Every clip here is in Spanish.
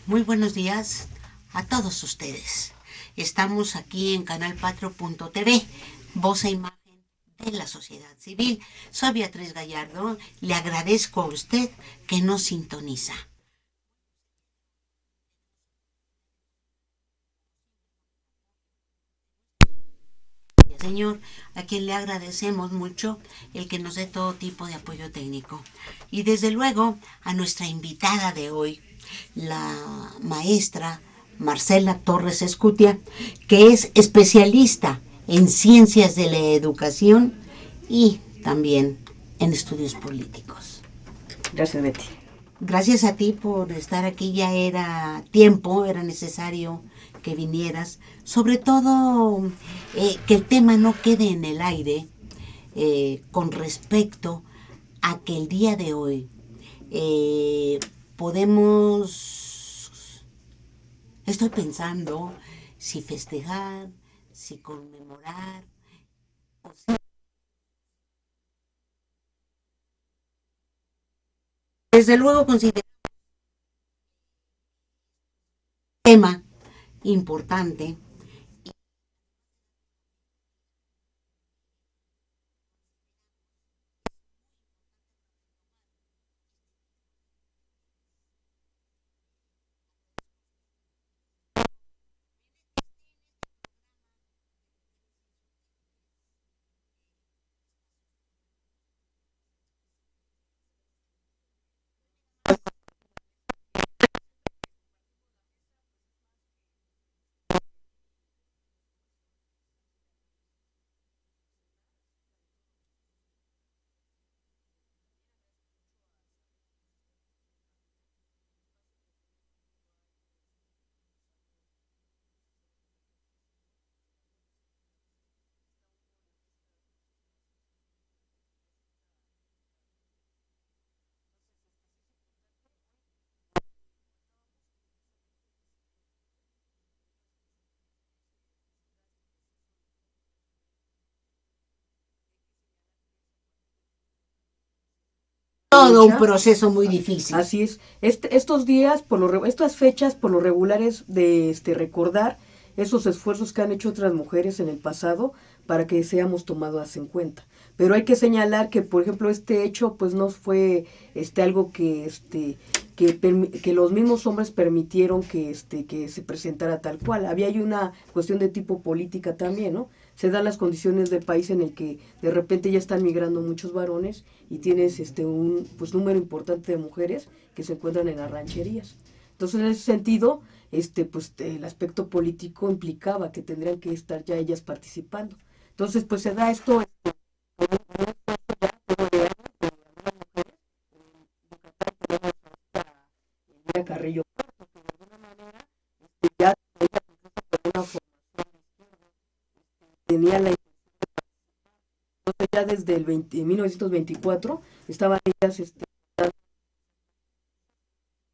Muy buenos días a todos ustedes. Estamos aquí en canalpatrio.tv, voz e imagen de la sociedad civil. Soy Beatriz Gallardo. Le agradezco a usted que nos sintoniza. Señor, a quien le agradecemos mucho el que nos dé todo tipo de apoyo técnico. Y desde luego a nuestra invitada de hoy, la maestra Marcela Torres Escutia, que es especialista en ciencias de la educación y también en estudios políticos. Gracias, Betty. Gracias a ti por estar aquí, ya era tiempo, era necesario que vinieras, sobre todo que el tema no quede en el aire con respecto a que el día de hoy podemos, estoy pensando si festejar, si conmemorar, o si desde luego considerar un tema importante. Todo un proceso muy difícil. Así es. Estos días, estas fechas, por lo regular es de recordar esos esfuerzos que han hecho otras mujeres en el pasado para que seamos tomadas en cuenta. Pero hay que señalar que, por ejemplo, este hecho, pues no fue algo que los mismos hombres permitieron que se presentara tal cual. Había ahí una cuestión de tipo política también, ¿no? Se dan las condiciones del país en el que de repente ya están migrando muchos varones y tienes un número importante de mujeres que se encuentran en las rancherías. Entonces, en ese sentido, el aspecto político implicaba que tendrían que estar ya ellas participando. Entonces, pues se da esto de Carrillo, ya tenía la ya desde el 1924 estaban ellas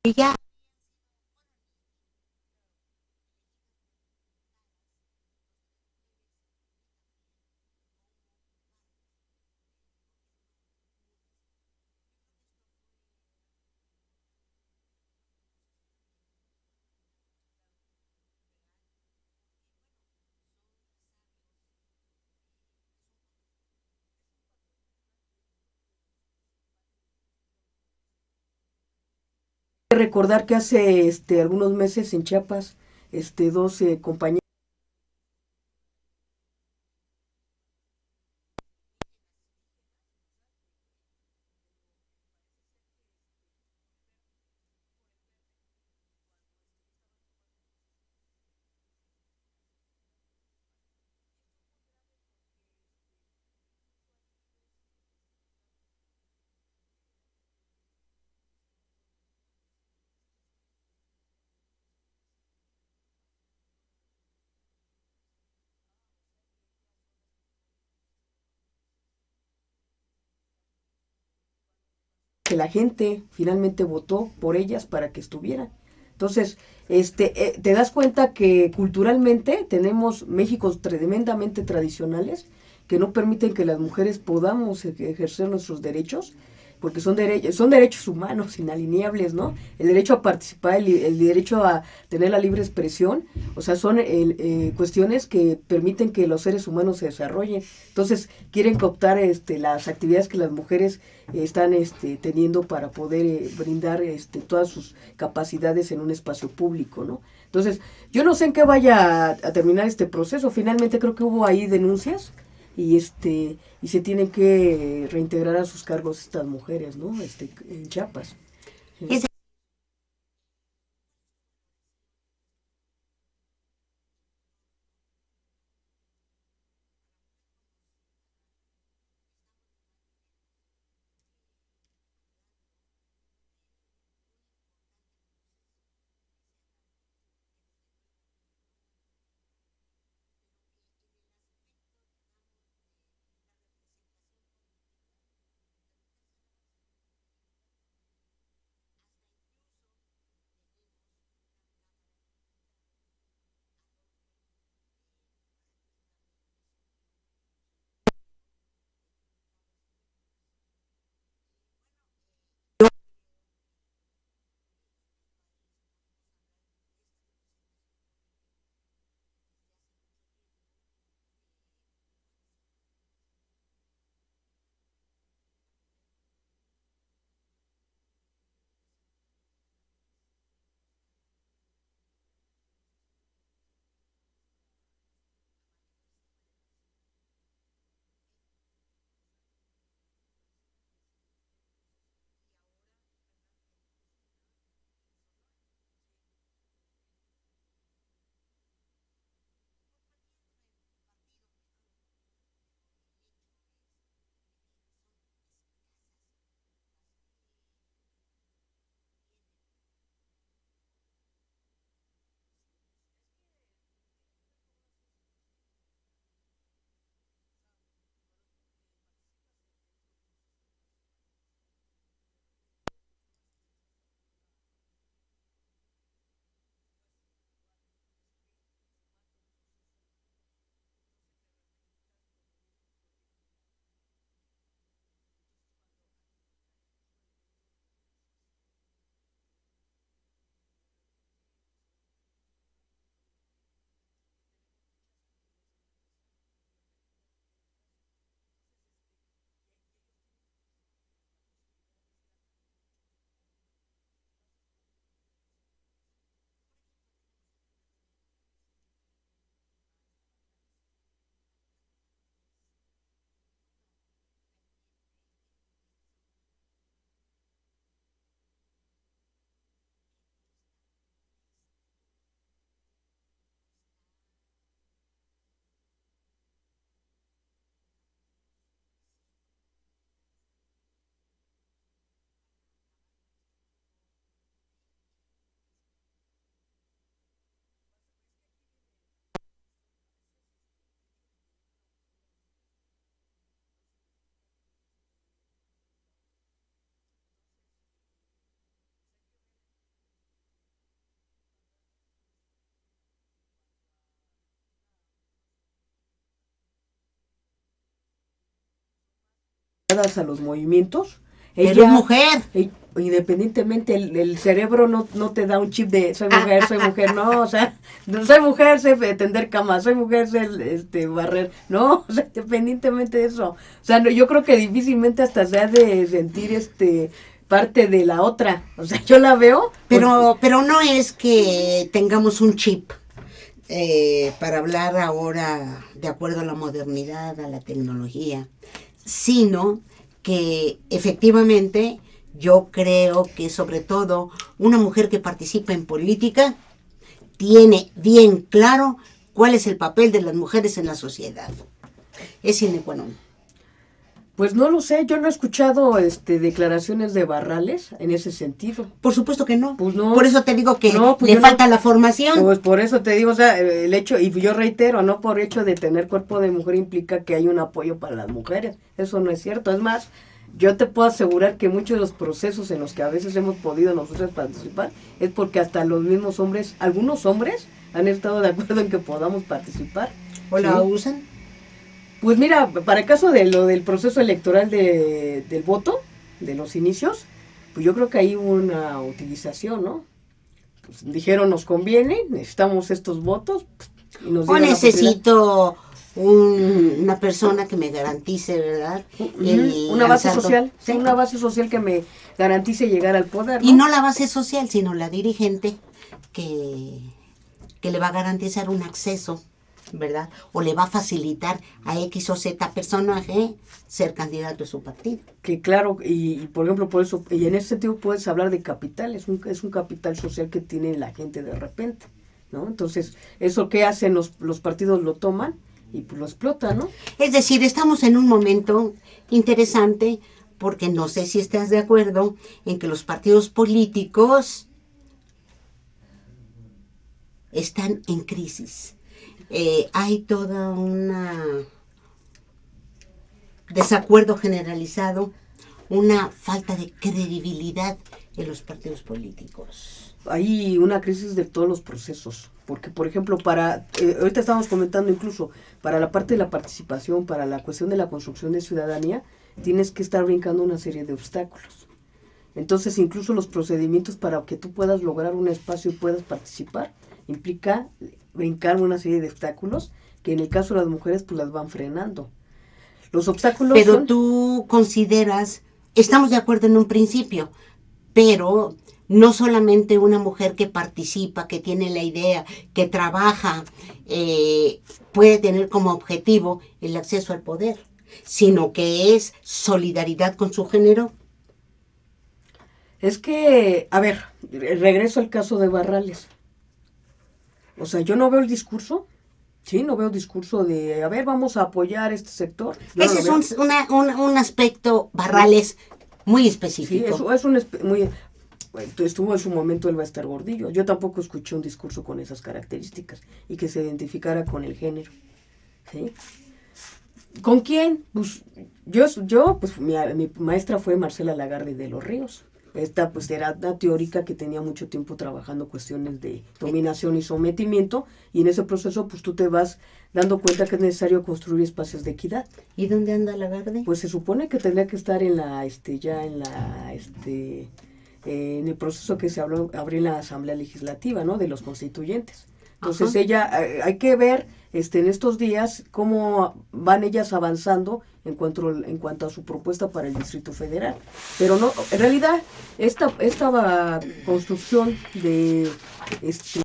Ella recordar que hace algunos meses en Chiapas dos compañeros que la gente finalmente votó por ellas para que estuvieran. Entonces, te das cuenta que culturalmente tenemos Méxicos tremendamente tradicionales que no permiten que las mujeres podamos ejercer nuestros derechos porque son derechos humanos inalineables, ¿no? El derecho a participar, el derecho a tener la libre expresión, o sea, son cuestiones que permiten que los seres humanos se desarrollen. Entonces, quieren cooptar las actividades que las mujeres están teniendo para poder brindar todas sus capacidades en un espacio público, ¿no? Entonces, yo no sé en qué vaya a terminar este proceso. Finalmente creo que hubo ahí denuncias y y se tienen que reintegrar a sus cargos estas mujeres, ¿no? En Chiapas. Es A los movimientos, pero es mujer. independientemente, el cerebro no te da un chip de soy mujer, no, o sea, no, soy mujer, sé tender camas, soy mujer, sé barrer, no, o sea, independientemente de eso, o sea, no, yo creo que difícilmente hasta se ha de sentir parte de la otra, o sea, yo la veo. Pero no es que tengamos un chip para hablar ahora de acuerdo a la modernidad, a la tecnología, sino que efectivamente yo creo que sobre todo una mujer que participa en política tiene bien claro cuál es el papel de las mujeres en la sociedad. Es sine qua non. Pues no lo sé, yo no he escuchado declaraciones de Barrales en ese sentido. Por supuesto que no. Pues no. Por eso te digo que no, pues le falta la formación. Pues por eso te digo, o sea, el hecho, y yo reitero, no por hecho de tener cuerpo de mujer implica que hay un apoyo para las mujeres. Eso no es cierto. Es más, yo te puedo asegurar que muchos de los procesos en los que a veces hemos podido nosotros participar es porque hasta los mismos hombres, algunos hombres, han estado de acuerdo en que podamos participar. ¿O la usan? Pues mira, para el caso de lo del proceso electoral del voto, de los inicios, pues yo creo que ahí hubo una utilización, ¿no? Pues dijeron, nos conviene, necesitamos estos votos, y nos O dieron la posibilidad. necesito una persona que me garantice, ¿verdad? El Una base lanzar todo. social, Sí. una base social que me garantice llegar al poder, Y ¿no? no la base social, sino la dirigente que, que le va a garantizar un acceso, ¿verdad? O le va a facilitar a X o Z personaje ser candidato a su partido. Que claro, y por ejemplo, por eso, y en ese sentido puedes hablar de capital, es un capital social que tiene la gente de repente, ¿no? Entonces, eso que hacen los partidos lo toman y pues lo explotan, ¿no? Es decir, estamos en un momento interesante porque no sé si estás de acuerdo en que los partidos políticos están en crisis. Hay toda una desacuerdo generalizado, una falta de credibilidad en los partidos políticos. Hay una crisis de todos los procesos, porque por ejemplo, ahorita estamos comentando incluso, para la parte de la participación, para la cuestión de la construcción de ciudadanía, tienes que estar brincando una serie de obstáculos. Entonces, incluso los procedimientos para que tú puedas lograr un espacio y puedas participar, implica brincar una serie de obstáculos que en el caso de las mujeres pues las van frenando. Los obstáculos Pero son... tú consideras, estamos de acuerdo en un principio, pero no solamente una mujer que participa, que tiene la idea, que trabaja, puede tener como objetivo el acceso al poder, sino que es solidaridad con su género. Es que, a ver, regreso al caso de Barrales. O sea, yo no veo el discurso, sí, no veo discurso de, a ver, vamos a apoyar este sector. Yo no Ese lo es veo. un aspecto, Muy, Barrales, muy sí, específico. eso es un... Muy, bueno, estuvo en su momento, él va a estar gordillo. Yo tampoco escuché un discurso con esas características y que se identificara con el género. ¿Sí? ¿Con quién? Pues yo pues mi maestra fue Marcela Lagarde de los Ríos. Esta pues era una teórica que tenía mucho tiempo trabajando cuestiones de dominación y sometimiento, y en ese proceso pues tú te vas dando cuenta que es necesario construir espacios de equidad. ¿Y dónde anda Lagarde? Pues se supone que tendría que estar en la ya en el proceso que se abrió en la Asamblea Legislativa, ¿no? De los constituyentes. Entonces Ajá. ella, hay que ver en estos días cómo van ellas avanzando en cuanto a su propuesta para el Distrito Federal. Pero no, en realidad, esta construcción de este,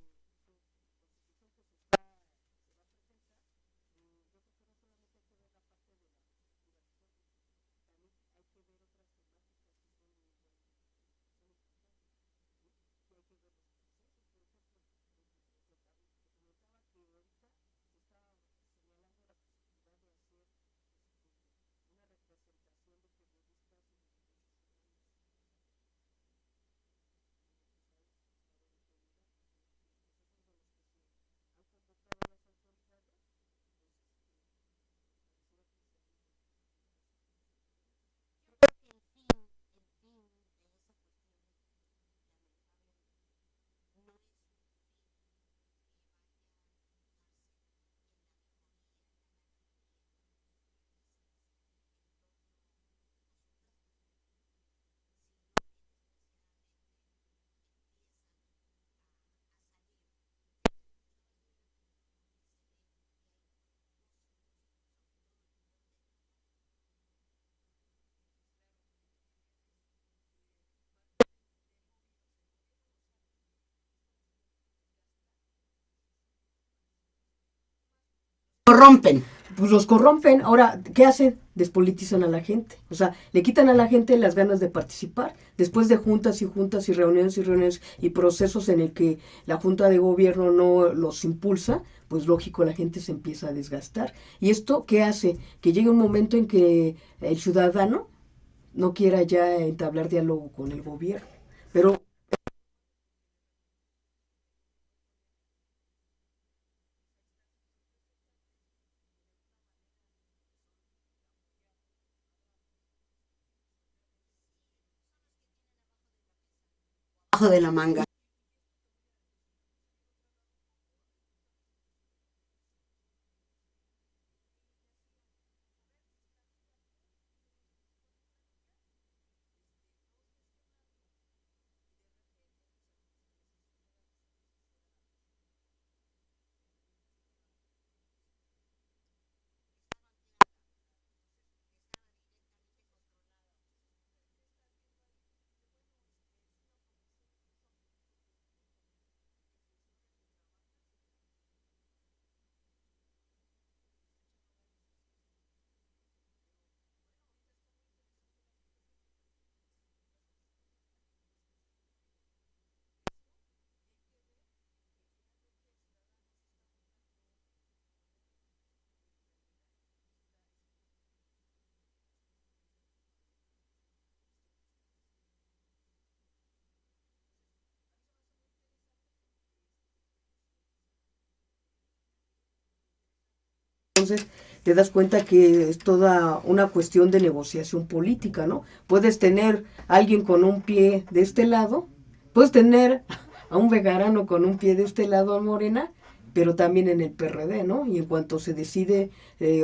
Corrompen. pues los corrompen. Ahora, ¿qué hacen? Despolitizan a la gente. O sea, le quitan a la gente las ganas de participar. Después de juntas y juntas y reuniones y procesos en el que la Junta de Gobierno no los impulsa, pues lógico, la gente se empieza a desgastar. ¿Y esto qué hace? Que llegue un momento en que el ciudadano no quiera ya entablar diálogo con el gobierno. Pero Bajo de la manga. Entonces te das cuenta que es toda una cuestión de negociación política, ¿no? Puedes tener a alguien con un pie de este lado, puedes tener a un vegarano con un pie de este lado a Morena, pero también en el PRD, ¿no? Y en cuanto se decide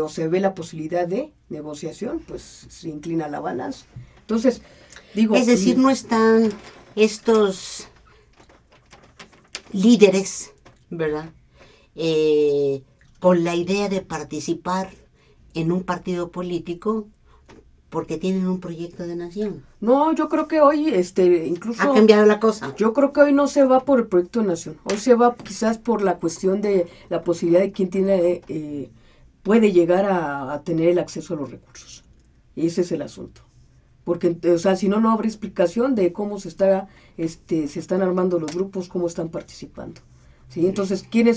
o se ve la posibilidad de negociación, pues se inclina la balanza. Entonces, digo... Es decir, no están estos líderes, ¿verdad? Con la idea de participar en un partido político porque tienen un proyecto de nación. No, yo creo que hoy, incluso... Ha cambiado la cosa. Yo creo que hoy no se va por el proyecto de nación. Hoy se va quizás por la cuestión de la posibilidad de quién tiene, puede llegar a tener el acceso a los recursos. Y ese es el asunto. Porque, o sea, si no, no habrá explicación de cómo se están armando los grupos, cómo están participando. ¿Sí? Entonces, qué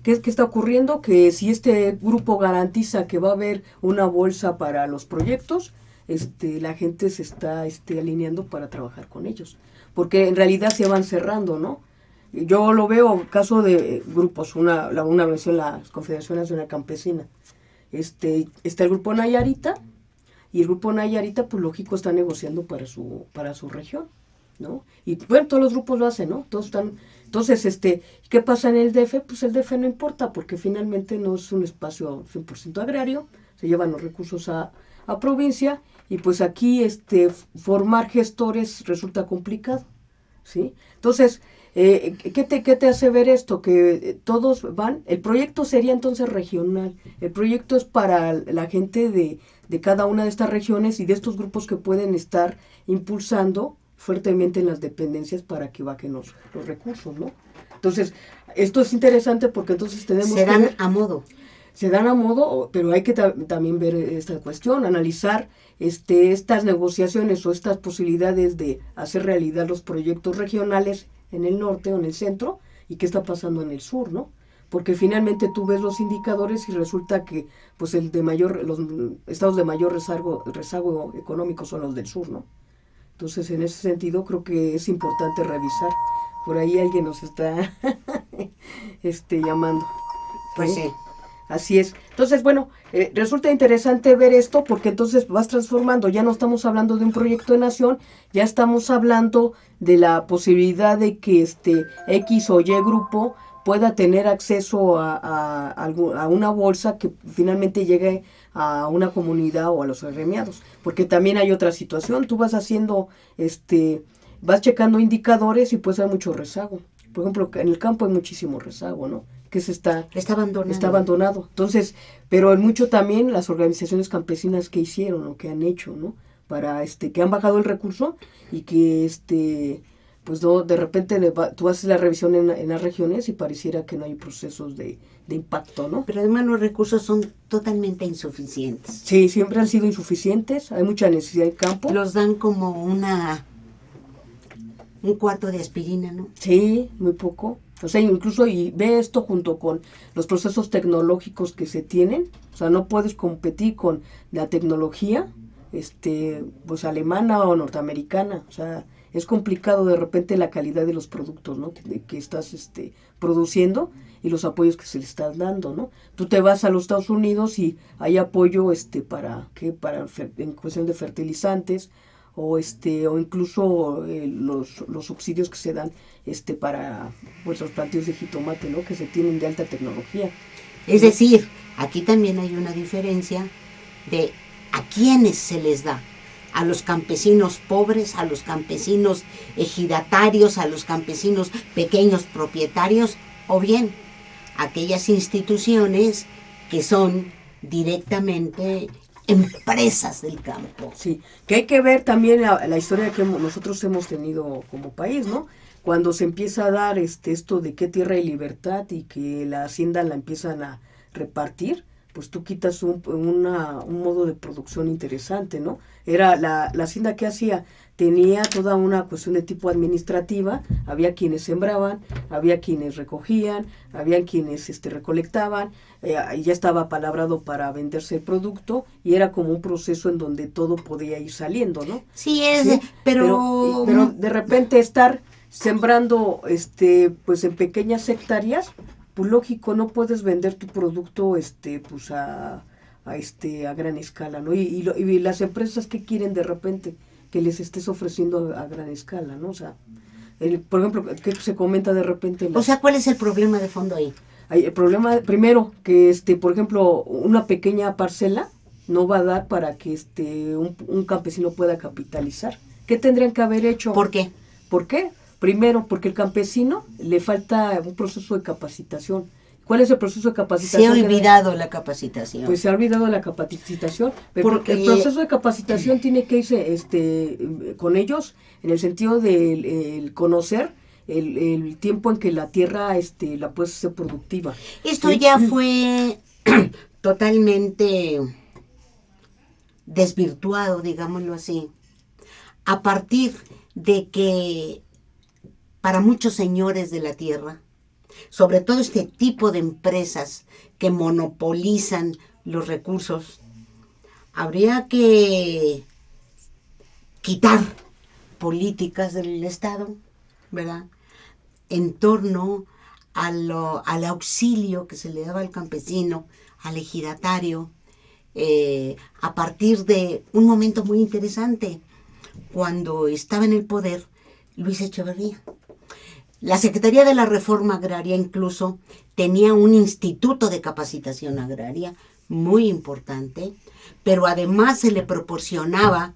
está ocurriendo? Que si este grupo garantiza que va a haber una bolsa para los proyectos, la gente se está alineando para trabajar con ellos. Porque en realidad se van cerrando, ¿no? Yo lo veo, caso de grupos, una vez en la Confederación Nacional Campesina. Está el grupo Nayarita, y el grupo Nayarita, pues lógico, está negociando para su región, ¿no? Y bueno, todos los grupos lo hacen, ¿no? Todos están... Entonces, ¿qué pasa en el DF? Pues el DF no importa, porque finalmente no es un espacio 100% agrario, se llevan los recursos a provincia, y pues aquí formar gestores resulta complicado, ¿sí? Entonces, ¿qué te hace ver esto? Que todos van, el proyecto sería entonces regional, el proyecto es para la gente de cada una de estas regiones y de estos grupos que pueden estar impulsando fuertemente en las dependencias para que bajen los recursos, ¿no? Entonces, esto es interesante porque entonces tenemos Se dan a modo. Se dan a modo, pero hay que también ver esta cuestión, analizar estas negociaciones o estas posibilidades de hacer realidad los proyectos regionales en el norte o en el centro y qué está pasando en el sur, ¿no? Porque finalmente tú ves los indicadores y resulta que pues los estados de mayor rezago económico son los del sur, ¿no? Entonces, en ese sentido, creo que es importante revisar. Por ahí alguien nos está llamando. Pues sí. Así es. Entonces, bueno, resulta interesante ver esto porque entonces vas transformando. Ya no estamos hablando de un proyecto de nación, ya estamos hablando de la posibilidad de que X o Y grupo pueda tener acceso a una bolsa que finalmente llegue a una comunidad o a los agremiados. Porque también hay otra situación. Tú vas haciendo, vas checando indicadores y puede haber mucho rezago. Por ejemplo, en el campo hay muchísimo rezago, ¿no? Que está abandonado. Entonces, pero en mucho también las organizaciones campesinas que hicieron o que han hecho, ¿no? Para que han bajado el recurso y que pues no, de repente tú haces la revisión en las regiones y pareciera que no hay procesos de impacto, ¿no? Pero además los recursos son totalmente insuficientes. Sí, siempre han sido insuficientes, hay mucha necesidad de campo. Los dan como un cuarto de aspirina, ¿no? Sí, muy poco. O sea, incluso, y ve esto junto con los procesos tecnológicos que se tienen. O sea, no puedes competir con la tecnología, pues alemana o norteamericana. O sea, es complicado de repente la calidad de los productos, ¿no? Que estás produciendo y los apoyos que se le están dando, ¿no? Tú te vas a los Estados Unidos y hay apoyo, para en cuestión de fertilizantes, o incluso los subsidios que se dan para pues, los plantíos de jitomate, ¿no? Que se tienen de alta tecnología. Es decir, aquí también hay una diferencia de a quiénes se les da. A los campesinos pobres, a los campesinos ejidatarios, a los campesinos pequeños propietarios, o bien a aquellas instituciones que son directamente empresas del campo. Sí, que hay que ver también la historia que nosotros hemos tenido como país, ¿no? Cuando se empieza a dar esto de qué tierra y libertad y que la hacienda la empiezan a repartir, pues tú quitas un modo de producción interesante, ¿no? Era la hacienda que hacía, tenía toda una cuestión de tipo administrativa, había quienes sembraban, había quienes recogían, había quienes recolectaban, ya estaba palabrado para venderse el producto y era como un proceso en donde todo podía ir saliendo, ¿no? Sí, ¿sí? Pero de repente estar sembrando pues en pequeñas hectáreas, pues lógico, no puedes vender tu producto pues a gran escala, ¿no? Y las empresas que quieren de repente que les estés ofreciendo a gran escala, ¿no? O sea, por ejemplo, que se comenta de repente O sea, ¿cuál es el problema de fondo ahí? el problema primero que por ejemplo, una pequeña parcela no va a dar para que un campesino pueda capitalizar. ¿Qué tendrían que haber hecho? ¿Por qué? ¿Por qué? Primero, porque el campesino le falta un proceso de capacitación. ¿Cuál es el proceso de Se ha capacitación? olvidado la capacitación. Pues se ha olvidado la capacitación, pero Porque el proceso de capacitación tiene que irse con ellos en el sentido de el conocer el tiempo en que la tierra la puede ser productiva. esto ¿Sí? ya fue totalmente desvirtuado, digámoslo así, a partir de que para muchos señores de la tierra, sobre todo este tipo de empresas que monopolizan los recursos, habría que quitar políticas del Estado, ¿verdad? En torno al auxilio que se le daba al campesino, al ejidatario, a partir de un momento muy interesante, cuando estaba en el poder Luis Echeverría. La Secretaría de la Reforma Agraria incluso tenía un instituto de capacitación agraria muy importante, pero además se le proporcionaba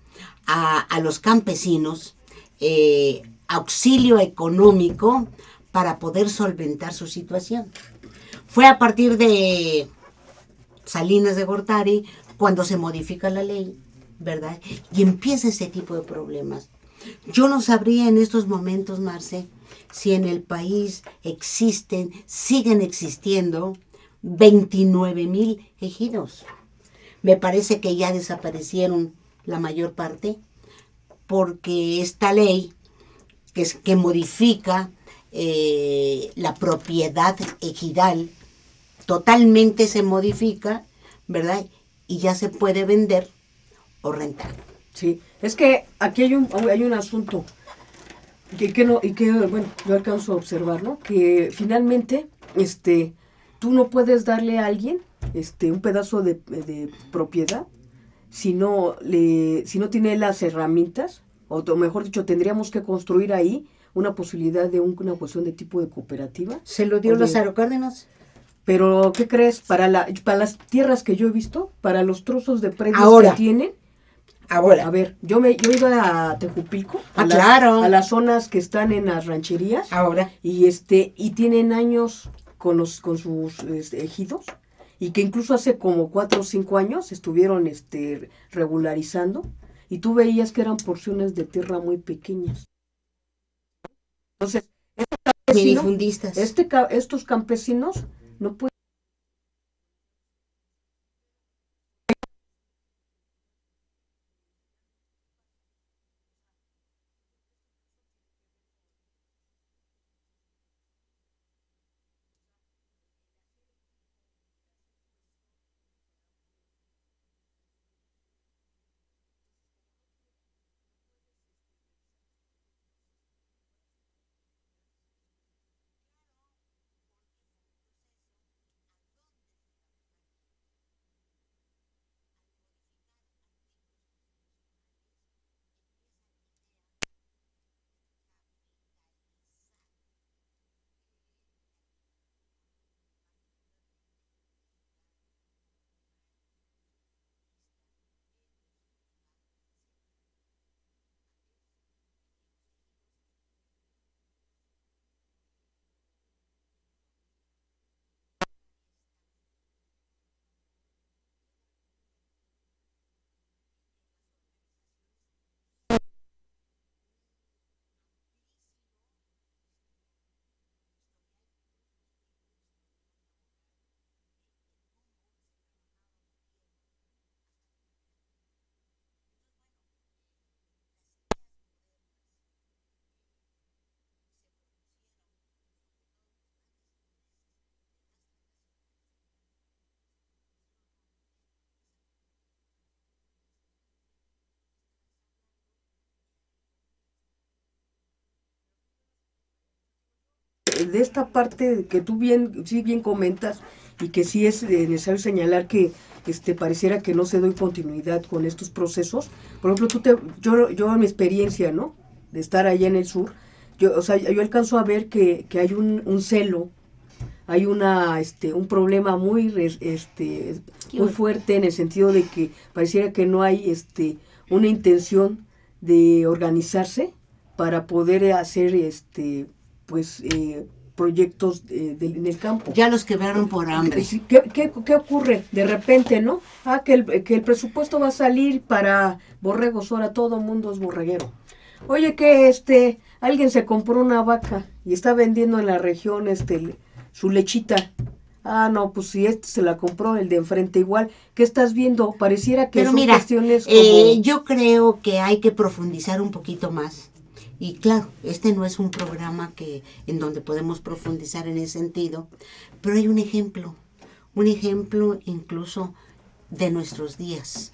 a los campesinos auxilio económico para poder solventar su situación. Fue a partir de Salinas de Gortari cuando se modifica la ley, ¿verdad? Y empieza ese tipo de problemas. Yo no sabría en estos momentos, Marce, si en el país siguen existiendo 29,000 ejidos. Me parece que ya desaparecieron la mayor parte porque esta ley que modifica la propiedad ejidal totalmente se modifica, ¿verdad? Y ya se puede vender o rentar. Sí, es que aquí hay un asunto que no, y que, bueno, yo alcanzo a observar, ¿no? Que finalmente, tú no puedes darle a alguien, un pedazo de propiedad si no tiene las herramientas, mejor dicho, tendríamos que construir ahí una posibilidad de una cuestión de tipo de cooperativa. ¿Se lo dio Lázaro Cárdenas? Pero, ¿qué crees? Para las tierras que yo he visto, para los trozos de predios Ahora, que tienen, ahora. a ver, yo iba a Tejupilco, Claro. a las zonas que están en las rancherías, Ahora. y tienen años con sus ejidos, y que incluso hace como 4 o 5 años estuvieron regularizando, y tú veías que eran porciones de tierra muy pequeñas. Entonces, Minifundistas. estos campesinos no pueden. de esta parte que tú bien comentas, y que sí es necesario señalar que pareciera que no se doy continuidad con estos procesos. Por ejemplo, yo en mi experiencia, ¿no?, de estar allá en el sur, yo alcanzo a ver que hay un celo, hay un problema muy fuerte, en el sentido de que pareciera que no hay una intención de organizarse para poder hacer pues proyectos en el campo. Ya los quebraron por hambre. ¿Qué ocurre? De repente, ¿no? Que el presupuesto va a salir para borregos, ahora todo mundo es borreguero. Oye, que alguien se compró una vaca y está vendiendo en la región su lechita. Ah, no, pues si se la compró el de enfrente igual. ¿Qué estás viendo? Pareciera que pero son mira, cuestiones como... yo creo que hay que profundizar un poquito más. Y claro, este no es un programa en donde podemos profundizar en ese sentido, pero hay un ejemplo incluso de nuestros días,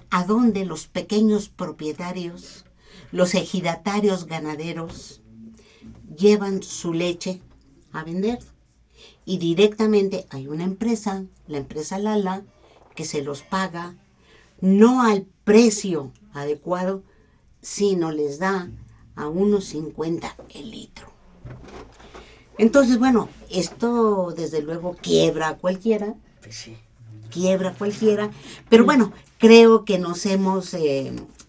a donde los pequeños propietarios, los ejidatarios ganaderos, llevan su leche a vender. Y directamente hay una empresa, la empresa Lala, que se los paga, no al precio adecuado, sino les da a unos 50 el litro. Entonces, bueno, esto desde luego quiebra a cualquiera. Pues sí. Quiebra a cualquiera. Pero bueno, creo que nos hemos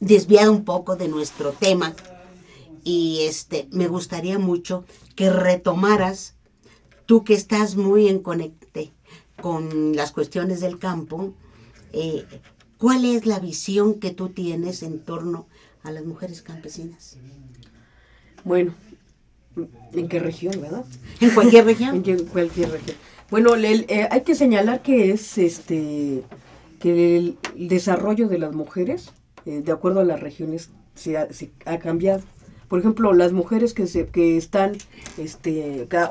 desviado un poco de nuestro tema. Y me gustaría mucho que retomaras, tú que estás muy en conecte con las cuestiones del campo, ¿cuál es la visión que tú tienes en torno a las mujeres campesinas? Bueno, ¿en qué región, verdad? ¿En cualquier región? En cualquier región. Bueno, hay que señalar que que el desarrollo de las mujeres, de acuerdo a las regiones, se ha cambiado. Por ejemplo, las mujeres que están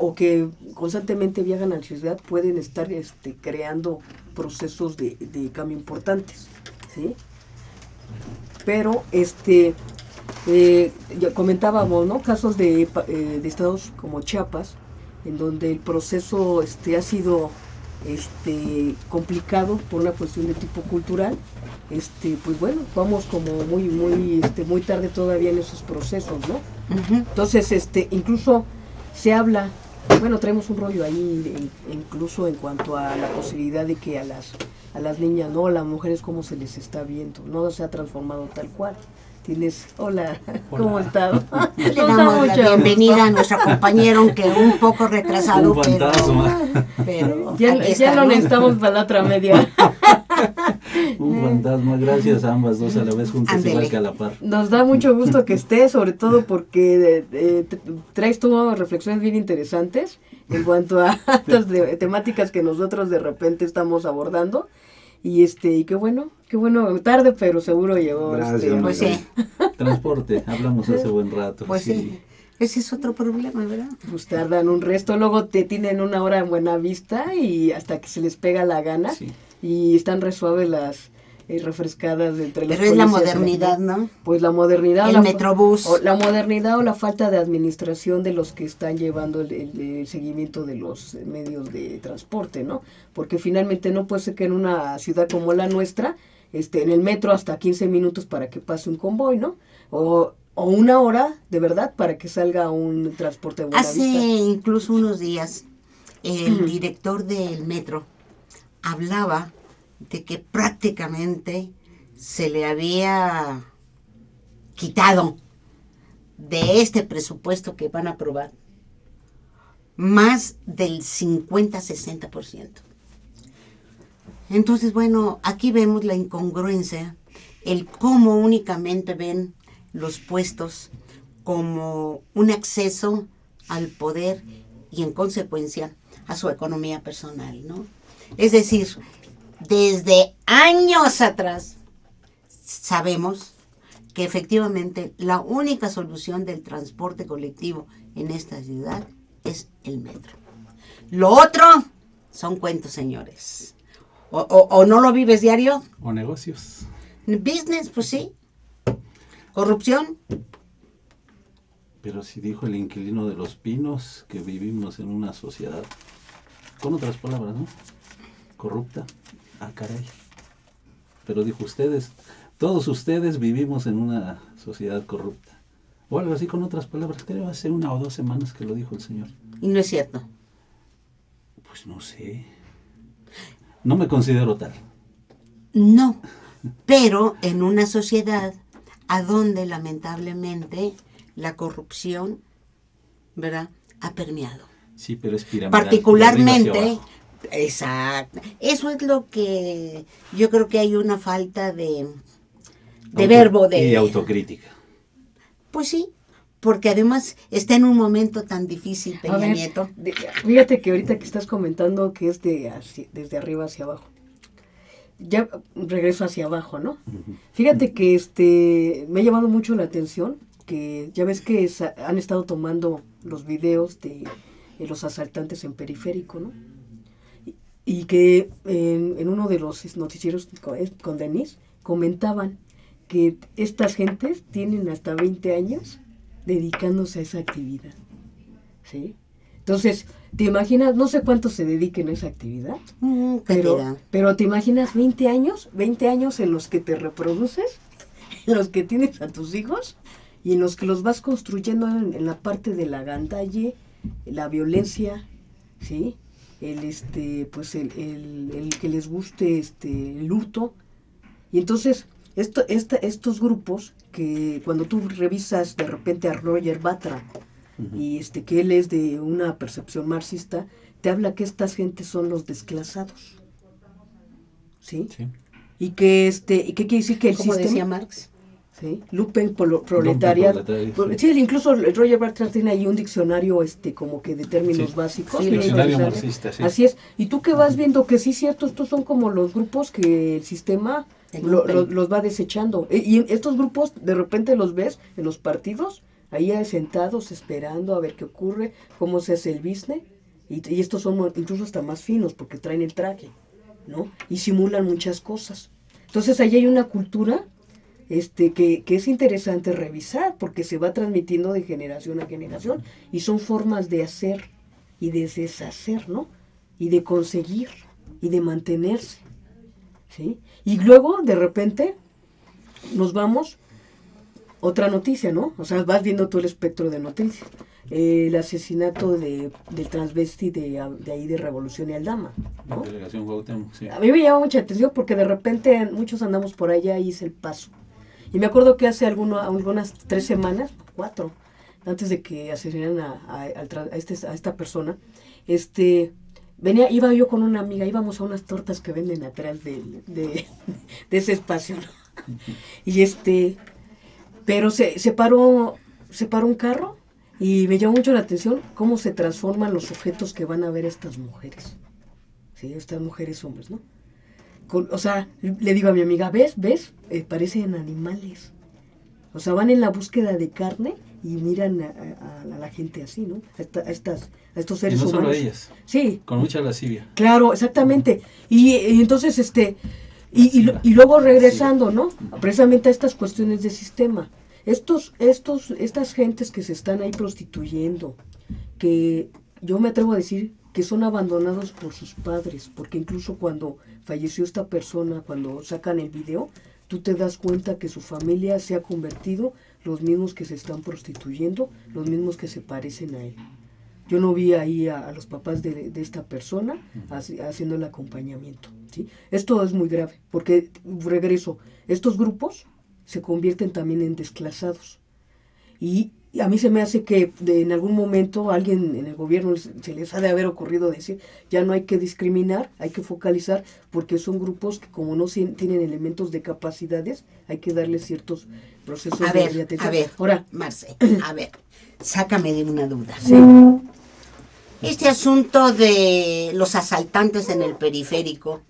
o que constantemente viajan a la ciudad pueden estar creando procesos de cambio importantes, ¿sí? Pero ya comentábamos, ¿no?, casos de estados como Chiapas, en donde el proceso ha sido complicado por una cuestión de tipo cultural. Pues bueno, vamos como muy tarde todavía en esos procesos, ¿no? Uh-huh. Entonces, incluso se habla, bueno, traemos un rollo ahí, incluso en cuanto a la posibilidad de que a las niñas, ¿no?, a las mujeres, cómo se les está viendo, no se ha transformado tal cual. Hola, ¿cómo estás? Le damos la bienvenida a nuestro compañero, aunque un poco retrasado. Un fantasma. Pero ya no necesitamos para la otra media. Un fantasma, gracias a ambas dos a la vez juntas, igual que a la par. Nos da mucho gusto que estés, sobre todo porque traes tú reflexiones bien interesantes en cuanto a estas temáticas que nosotros de repente estamos abordando. Y qué bueno, tarde, pero seguro llegó. Gracias, pues sí. Transporte, hablamos hace buen rato. Pues sí. Ese es otro problema, ¿verdad? Pues tardan un resto, luego te tienen una hora en Buenavista y hasta que se les pega la gana. Sí. Y están re suaves las refrescadas entre los Pero es la modernidad, ¿no? Pues la modernidad. El Metrobús. La modernidad o la falta de administración de los que están llevando el seguimiento de los medios de transporte, ¿no? Porque finalmente no puede ser que en una ciudad como la nuestra, en el metro hasta 15 minutos para que pase un convoy, ¿no? O una hora, de verdad, para que salga un transporte de Buenavista. Hace incluso unos días, el director del metro hablaba de que prácticamente se le había quitado de este presupuesto que van a aprobar más del 50-60%. Entonces, bueno, aquí vemos la incongruencia, el cómo únicamente ven los puestos como un acceso al poder y en consecuencia a su economía personal, ¿no? Es decir, desde años atrás sabemos que efectivamente la única solución del transporte colectivo en esta ciudad es el metro. Lo otro son cuentos, señores. O no lo vives diario. O negocios. Business, pues sí. Corrupción. Pero si dijo el inquilino de Los Pinos que vivimos en una sociedad, con otras palabras, ¿no? Corrupta. Ah, caray. Pero dijo ustedes, todos ustedes vivimos en una sociedad corrupta. O algo así con otras palabras. Creo hace 1 o 2 semanas que lo dijo el señor. Y no es cierto. Pues no sé. No me considero tal. No, pero en una sociedad a donde lamentablemente la corrupción, ¿verdad?, ha permeado. Sí, pero es piramidal. Particularmente, exacto. Eso es lo que yo creo que hay una falta de verbo de... Y autocrítica. Pues sí, porque además está en un momento tan difícil, A Peña ver, Nieto. Fíjate que ahorita que estás comentando que es desde arriba hacia abajo. Ya regreso hacia abajo, ¿no? Fíjate que me ha llamado mucho la atención que ya ves que han estado tomando los videos de los asaltantes en Periférico, ¿no? Y que en uno de los noticieros con Denise comentaban que estas gentes tienen hasta 20 años dedicándose a esa actividad, ¿sí? Entonces, ¿te imaginas? No sé cuánto se dediquen a esa actividad, pero ¿te imaginas 20 años? 20 años en los que te reproduces, en los que tienes a tus hijos y en los que los vas construyendo en la parte de la gandalle, la violencia, ¿sí? Pues el que les guste el hurto. Y entonces, estos grupos que cuando tú revisas de repente a Roger Batra, y que él es de una percepción marxista, te habla que estas gentes son los desclasados, ¿sí? Sí. Y que ¿y qué quiere decir que el ¿Cómo sistema? decía Marx? ¿Sí? Lupen proletariado. Sí, incluso el Roger Batra tiene ahí un diccionario como que de términos básicos. Sí, diccionario marxista, sí. Así es. Y tú que vas viendo que sí es cierto, estos son como los grupos que el sistema los va desechando. Y estos grupos de repente los ves en los partidos, ahí sentados esperando a ver qué ocurre, cómo se hace el business, y estos son incluso hasta más finos porque traen el traje, ¿no? Y simulan muchas cosas. Entonces ahí hay una cultura que es interesante revisar porque se va transmitiendo de generación a generación y son formas de hacer y de deshacer, ¿no? Y de conseguir y de mantenerse, ¿sí? Y luego de repente nos vamos... Otra noticia, ¿no? O sea, vas viendo todo el espectro de noticias. El asesinato del transvesti de ahí de Revolución y Aldama, ¿no? Delegación Cuauhtémoc, sí. A mí me llama mucha atención porque de repente muchos andamos por allá y hice el paso. Y me acuerdo que hace algunas 3 semanas, 4, antes de que asesinaran a esta persona, iba yo con una amiga, íbamos a unas tortas que venden atrás de ese espacio, ¿no? Y pero se paró un carro y me llamó mucho la atención cómo se transforman los objetos que van a ver estas mujeres. Sí, estas mujeres hombres, ¿no? O sea, le digo a mi amiga, ¿ves? Parecen animales. O sea, van en la búsqueda de carne y miran a la gente así, ¿no? A estos seres humanos. Y no solo a ellas. Sí. Con mucha lascivia. Claro, exactamente. Y entonces, y luego regresando, ¿no? Precisamente a estas cuestiones de sistema. Estas gentes que se están ahí prostituyendo, que yo me atrevo a decir que son abandonados por sus padres, porque incluso cuando falleció esta persona, cuando sacan el video, tú te das cuenta que su familia se ha convertido los mismos que se están prostituyendo, los mismos que se parecen a él. Yo no vi ahí a los papás de esta persona haciendo el acompañamiento, ¿sí? Esto es muy grave, porque, regreso, estos grupos se convierten también en desclasados. Y a mí se me hace que en algún momento alguien en el gobierno se les ha de haber ocurrido decir, ya no hay que discriminar, hay que focalizar, porque son grupos que como no tienen elementos de capacidades, hay que darles ciertos procesos de atención. A ver, Marce, sácame de una duda. Sí. Este asunto de los asaltantes en el periférico,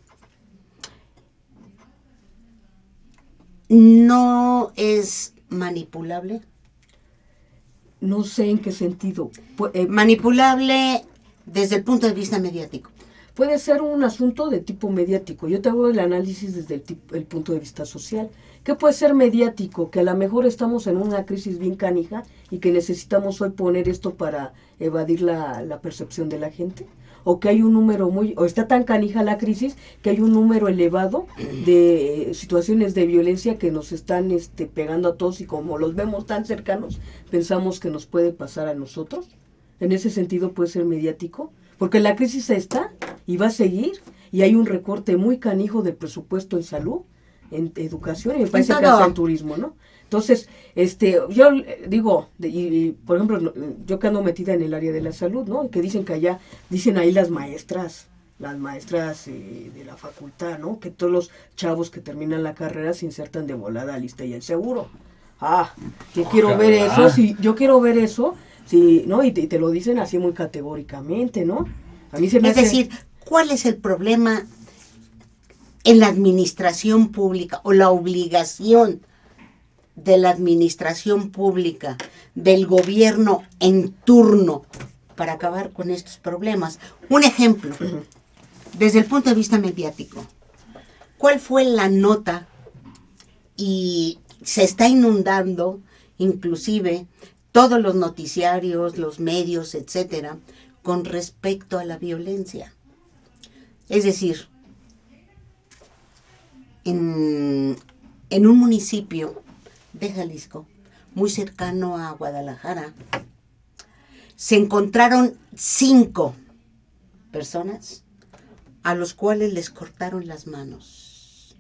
¿no es manipulable? No sé en qué sentido. Manipulable desde el punto de vista mediático. puede ser un asunto de tipo mediático. Yo te hago el análisis desde el punto de vista social. ¿Qué puede ser mediático? Que a lo mejor estamos en una crisis bien canija y que necesitamos hoy poner esto para evadir la percepción de la gente. O que hay un número o está tan canija la crisis que hay un número elevado de situaciones de violencia que nos están pegando a todos, y como los vemos tan cercanos, pensamos que nos puede pasar a nosotros. En ese sentido puede ser mediático, porque la crisis está y va a seguir, y hay un recorte muy canijo del presupuesto en salud, en educación, y me parece que hasta en turismo, ¿no? Entonces, yo digo, por ejemplo, yo que ando metida en el área de la salud, ¿no? Que dicen que allá, dicen ahí las maestras de la facultad, ¿no? Que todos los chavos que terminan la carrera se insertan de volada al ISSSTE y el seguro. Yo quiero ver eso, sí, ¿no? Y te lo dicen así muy categóricamente, ¿no? A mí se me hace... decir, ¿cuál es el problema en la administración pública o la obligación de la administración pública, del gobierno en turno, para acabar con estos problemas? Un ejemplo, desde el punto de vista mediático, ¿cuál fue la nota? Y se está inundando, inclusive, todos los noticiarios, los medios, etcétera, con respecto a la violencia. Es decir, en un municipio de Jalisco, muy cercano a Guadalajara, se encontraron 5 personas a los cuales les cortaron las manos.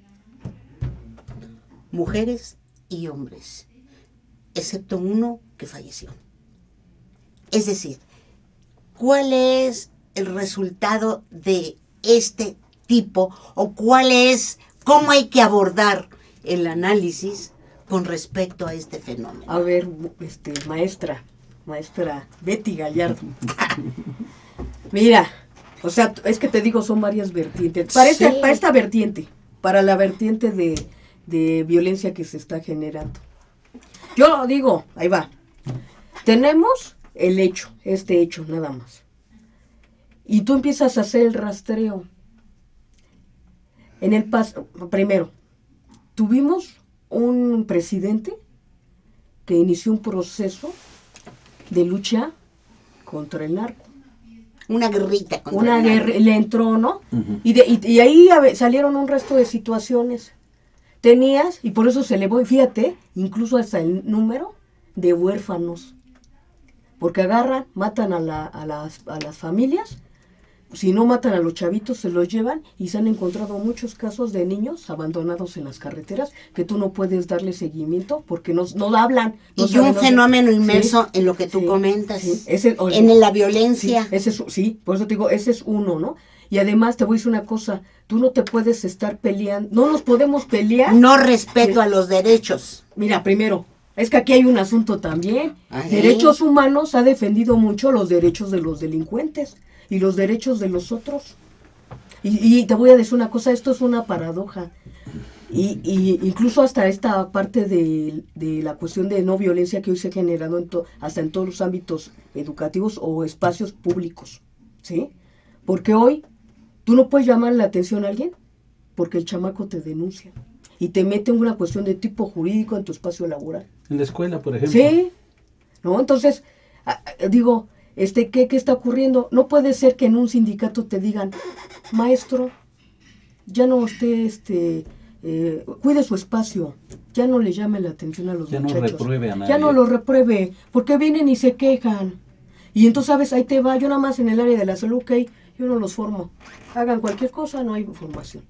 Mujeres y hombres, excepto uno que falleció. Es decir, ¿cuál es el resultado de este tipo o cómo hay que abordar el análisis con respecto a este fenómeno? A ver, maestra Betty Gallardo. Mira, o sea, es que te digo, son varias vertientes. Para esta vertiente, para la vertiente de violencia que se está generando. Yo digo, ahí va. Tenemos el hecho, este hecho nada más. Y tú empiezas a hacer el rastreo. Primero, tuvimos un presidente que inició un proceso de lucha contra el narco. Una guerrita contra el narco. Le entró, ¿no? Uh-huh. Y ahí salieron un resto de situaciones. Tenías, y por eso se elevó, fíjate, incluso hasta el número de huérfanos. Porque agarran, matan a las familias. Si no matan a los chavitos, se los llevan, y se han encontrado muchos casos de niños abandonados en las carreteras que tú no puedes darle seguimiento porque no hablan. No y un fenómeno inmerso en lo que tú comentas, en la violencia. Sí, por eso te digo, ese es uno, ¿no? Y además te voy a decir una cosa, tú no te puedes estar peleando, no nos podemos pelear. No respeto a los derechos. Mira, primero, es que aquí hay un asunto también. Derechos humanos ha defendido mucho los derechos de los delincuentes y los derechos de los otros. Y te voy a decir una cosa, esto es una paradoja. Y incluso hasta esta parte de la cuestión de no violencia que hoy se ha generado hasta en todos los ámbitos educativos o espacios públicos, ¿sí? Porque hoy tú no puedes llamar la atención a alguien porque el chamaco te denuncia y te mete en una cuestión de tipo jurídico en tu espacio laboral. En la escuela, por ejemplo. Sí, ¿no? Entonces, digo, ¿qué está ocurriendo? No puede ser que en un sindicato te digan, maestro, ya no esté, cuide su espacio, ya no le llame la atención a los muchachos. Ya no repruebe a nadie. Ya no lo repruebe, porque vienen y se quejan. Y entonces, ¿sabes? Ahí te va, yo nada más en el área de la salud, ok, yo no los formo. Hagan cualquier cosa, no hay formación.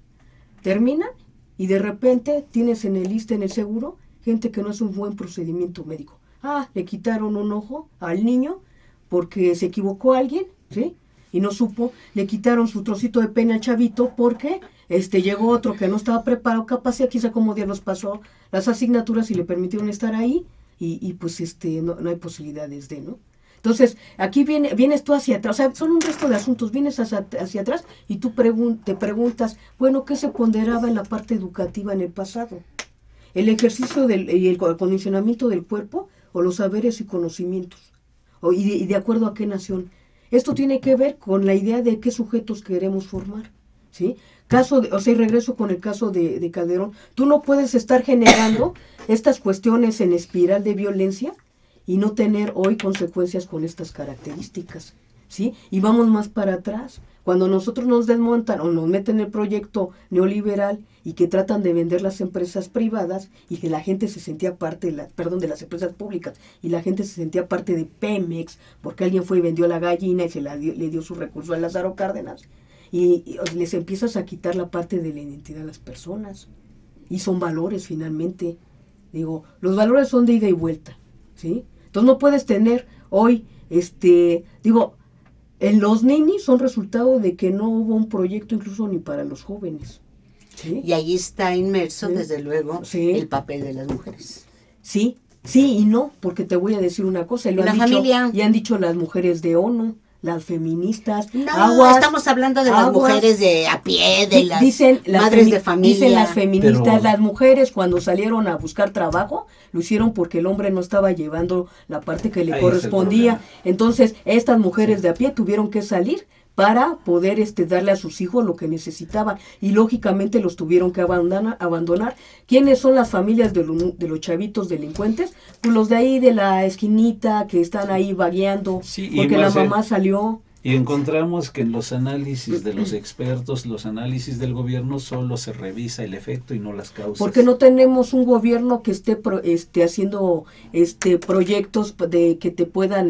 Terminan y de repente tienes en el ISSSTE, en el seguro, gente que no hace un buen procedimiento médico. Le quitaron un ojo al niño porque se equivocó alguien, ¿sí? Y no supo, le quitaron su trocito de pene al chavito porque llegó otro que no estaba preparado, capaz y quizá como Dios los pasó las asignaturas y le permitieron estar ahí y pues no hay posibilidades de, ¿no? Entonces, aquí vienes tú hacia atrás, o sea, son un resto de asuntos, vienes hacia atrás y tú te preguntas, bueno, ¿qué se ponderaba en la parte educativa en el pasado? ¿El ejercicio y el acondicionamiento del cuerpo o los saberes y conocimientos? ¿Y de acuerdo a qué nación? Esto tiene que ver con la idea de qué sujetos queremos formar, ¿sí? Y regreso con el caso de Calderón. Tú no puedes estar generando estas cuestiones en espiral de violencia y no tener hoy consecuencias con estas características, ¿sí? Y vamos más para atrás. Cuando nosotros nos desmontan o nos meten el proyecto neoliberal y que tratan de vender las empresas privadas y que la gente se sentía parte de las empresas públicas y la gente se sentía parte de Pemex porque alguien fue y vendió la gallina y le dio su recurso a Lázaro Cárdenas y les empiezas a quitar la parte de la identidad a las personas y son valores finalmente. Digo, los valores son de ida y vuelta, ¿sí? Entonces no puedes tener hoy, los ninis son resultado de que no hubo un proyecto incluso ni para los jóvenes. ¿Sí? Y ahí está inmerso, Sí. desde luego, Sí. el papel de las mujeres. Sí, sí y no, porque te voy a decir una cosa, ¿Y la familia? y han dicho las mujeres de ONU, las feministas, No, estamos hablando de las mujeres de a pie, de las madres de familia. Dicen las feministas, Pero las mujeres cuando salieron a buscar trabajo, lo hicieron porque el hombre no estaba llevando la parte que le ahí es el correspondía. problema. Entonces, estas mujeres Sí. de a pie tuvieron que salir para poder darle a sus hijos lo que necesitaban y lógicamente los tuvieron que abandonar. ¿Quiénes son las familias de los chavitos delincuentes? Pues los de ahí de la esquinita que están ahí vagueando Sí, porque la Marcel, mamá salió. y encontramos que en los análisis de los expertos, los análisis del gobierno, solo se revisa el efecto y no las causas. Porque no tenemos un gobierno que esté haciendo proyectos de que te puedan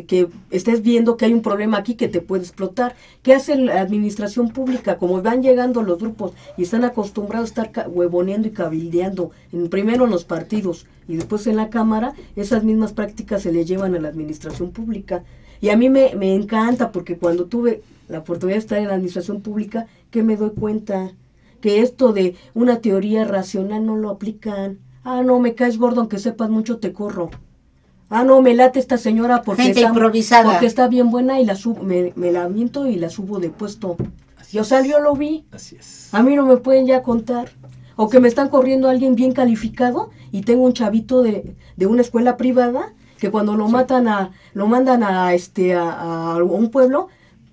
que estés viendo que hay un problema aquí que te puede explotar. ¿Qué hace la administración pública? Como van llegando los grupos y están acostumbrados a estar huevoneando y cabildeando, primero en los partidos y después en la Cámara, esas mismas prácticas se le llevan a la administración pública. Y a mí me encanta porque cuando tuve la oportunidad de estar en la administración pública, que me doy cuenta que esto de una teoría racional no lo aplican. Ah, no, me caes gordo, aunque sepas mucho, te corro. Ah, no, me late esta señora porque Gente improvisada. porque está bien buena y me la miento y la subo de puesto. Yo lo vi. Así es. A mí no me pueden ya contar. O que me están corriendo a alguien bien calificado y tengo un chavito de una escuela privada que cuando lo mandan a un pueblo,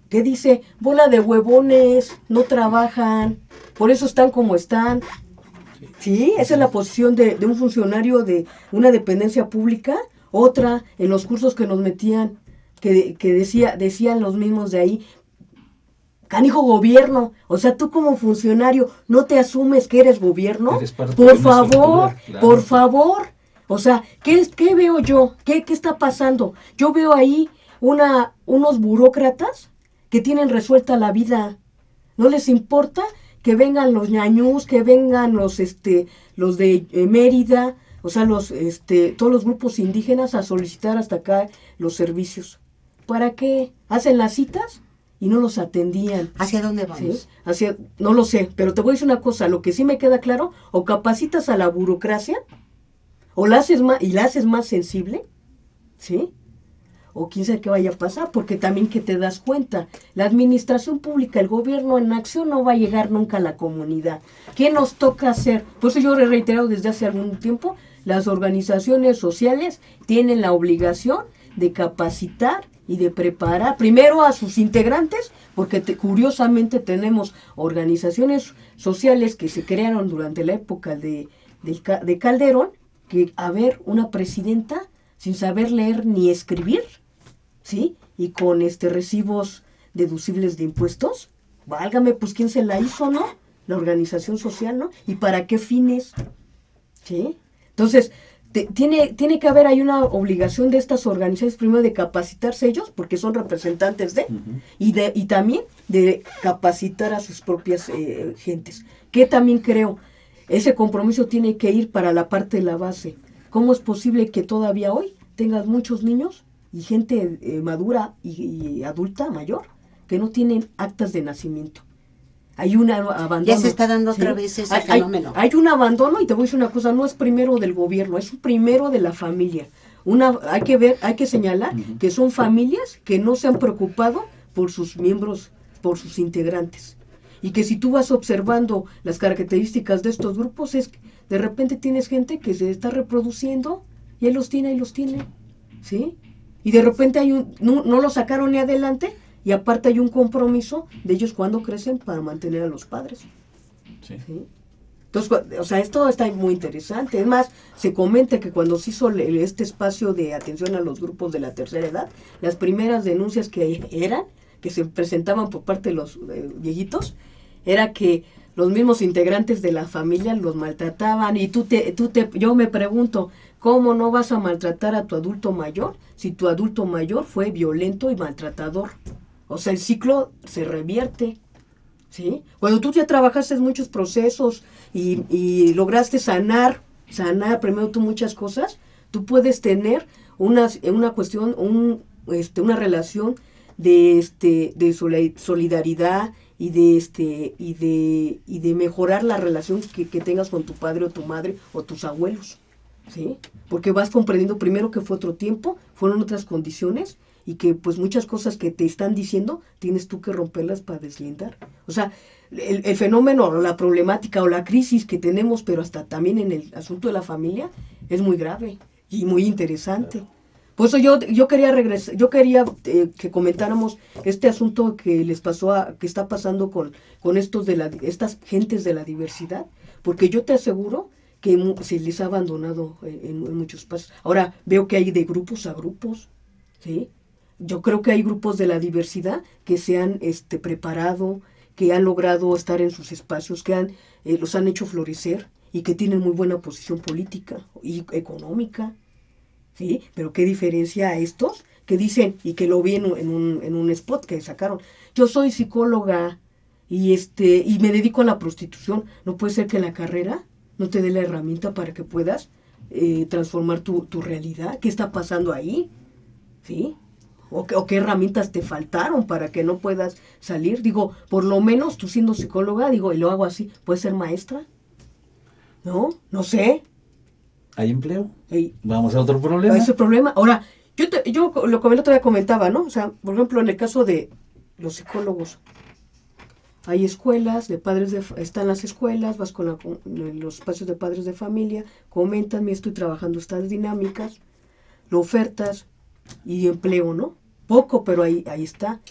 que dice, bola de huevones, no trabajan, por eso están como están. Sí, esa es la posición de un funcionario de una dependencia pública. Otra, en los cursos que nos metían, que decían los mismos de ahí, canijo gobierno, o sea, tú como funcionario, ¿no te asumes que eres gobierno? Eres parte de Por una favor, estructura, claro. por favor. O sea, ¿qué veo yo? ¿Qué está pasando? Yo veo ahí unos burócratas que tienen resuelta la vida. No les importa que vengan los ñañús, que vengan los de Mérida, o sea, todos los grupos indígenas a solicitar hasta acá los servicios. ¿Para qué? Hacen las citas y no los atendían. ¿Hacia dónde vamos? ¿Sí? No lo sé, pero te voy a decir una cosa, lo que sí me queda claro, o capacitas a la burocracia, o la haces más sensible, ¿sí? O quién sabe qué vaya a pasar, porque también que te das cuenta, la administración pública, el gobierno en acción no va a llegar nunca a la comunidad. ¿Qué nos toca hacer? Por eso yo he reiterado desde hace algún tiempo, las organizaciones sociales tienen la obligación de capacitar y de preparar primero a sus integrantes, porque curiosamente tenemos organizaciones sociales que se crearon durante la época de Calderón, que una presidenta sin saber leer ni escribir, ¿sí? Y con recibos deducibles de impuestos, válgame, pues quién se la hizo, ¿no? La organización social, ¿no? ¿Y para qué fines? ¿Sí? Entonces, tiene que haber ahí una obligación de estas organizaciones, primero de capacitarse ellos, porque son representantes de, y también de capacitar a sus propias gentes. Que también creo, ese compromiso tiene que ir para la parte de la base. ¿Cómo es posible que todavía hoy tengas muchos niños y gente madura y adulta, mayor, que no tienen actas de nacimiento? Hay un abandono. Ya se está dando otra vez ese fenómeno. Hay un abandono, y te voy a decir una cosa, no es primero del gobierno, es primero de la familia. Hay que señalar que son familias que no se han preocupado por sus miembros, por sus integrantes. Y que si tú vas observando las características de estos grupos, es que de repente tienes gente que se está reproduciendo y él los tiene, ¿sí? Y de repente no lo sacaron ni adelante, y aparte hay un compromiso de ellos cuando crecen para mantener a los padres. Sí. ¿Sí? Entonces, o sea, esto está muy interesante. Es más, se comenta que cuando se hizo este espacio de atención a los grupos de la tercera edad, las primeras denuncias que se presentaban por parte de los viejitos, era que los mismos integrantes de la familia los maltrataban. Y yo me pregunto, ¿cómo no vas a maltratar a tu adulto mayor si tu adulto mayor fue violento y maltratador? O sea, el ciclo se revierte. ¿Sí? Cuando tú ya trabajaste en muchos procesos y lograste sanar primero tú muchas cosas, tú puedes tener una cuestión, una relación de solidaridad y de mejorar la relación que tengas con tu padre o tu madre o tus abuelos. ¿Sí? Porque vas comprendiendo primero que fue otro tiempo, fueron otras condiciones, y que pues muchas cosas que te están diciendo tienes tú que romperlas para deslindar. O sea, el fenómeno o la problemática o la crisis que tenemos, pero hasta también en el asunto de la familia, es muy grave y muy interesante. Por eso yo quería regresar, que comentáramos este asunto que les pasó que está pasando con estas gentes de la diversidad, porque yo te aseguro que se les ha abandonado en muchos pasos. Ahora veo que hay de grupos a grupos, ¿sí? Yo creo que hay grupos de la diversidad que se han preparado, que han logrado estar en sus espacios, que los han hecho florecer y que tienen muy buena posición política y económica, ¿sí? Pero qué diferencia a estos que dicen, y que lo vi en un spot que sacaron: yo soy psicóloga y me dedico a la prostitución. No puede ser que la carrera no te dé la herramienta para que puedas transformar tu realidad. ¿Qué está pasando ahí? ¿Sí? ¿O qué herramientas te faltaron para que no puedas salir? Digo, por lo menos tú siendo psicóloga, digo, y lo hago así, ¿puedes ser maestra? ¿No? No sé. ¿Hay empleo? Ey, Vamos a otro problema. ese problema. Ahora, yo lo que el otro día comentaba, ¿no? O sea, por ejemplo, en el caso de los psicólogos, hay escuelas de están las escuelas, vas con los espacios de padres de familia, comentan, mira, estoy trabajando estas dinámicas, lo ofertas y empleo, ¿no? Poco, pero ahí está.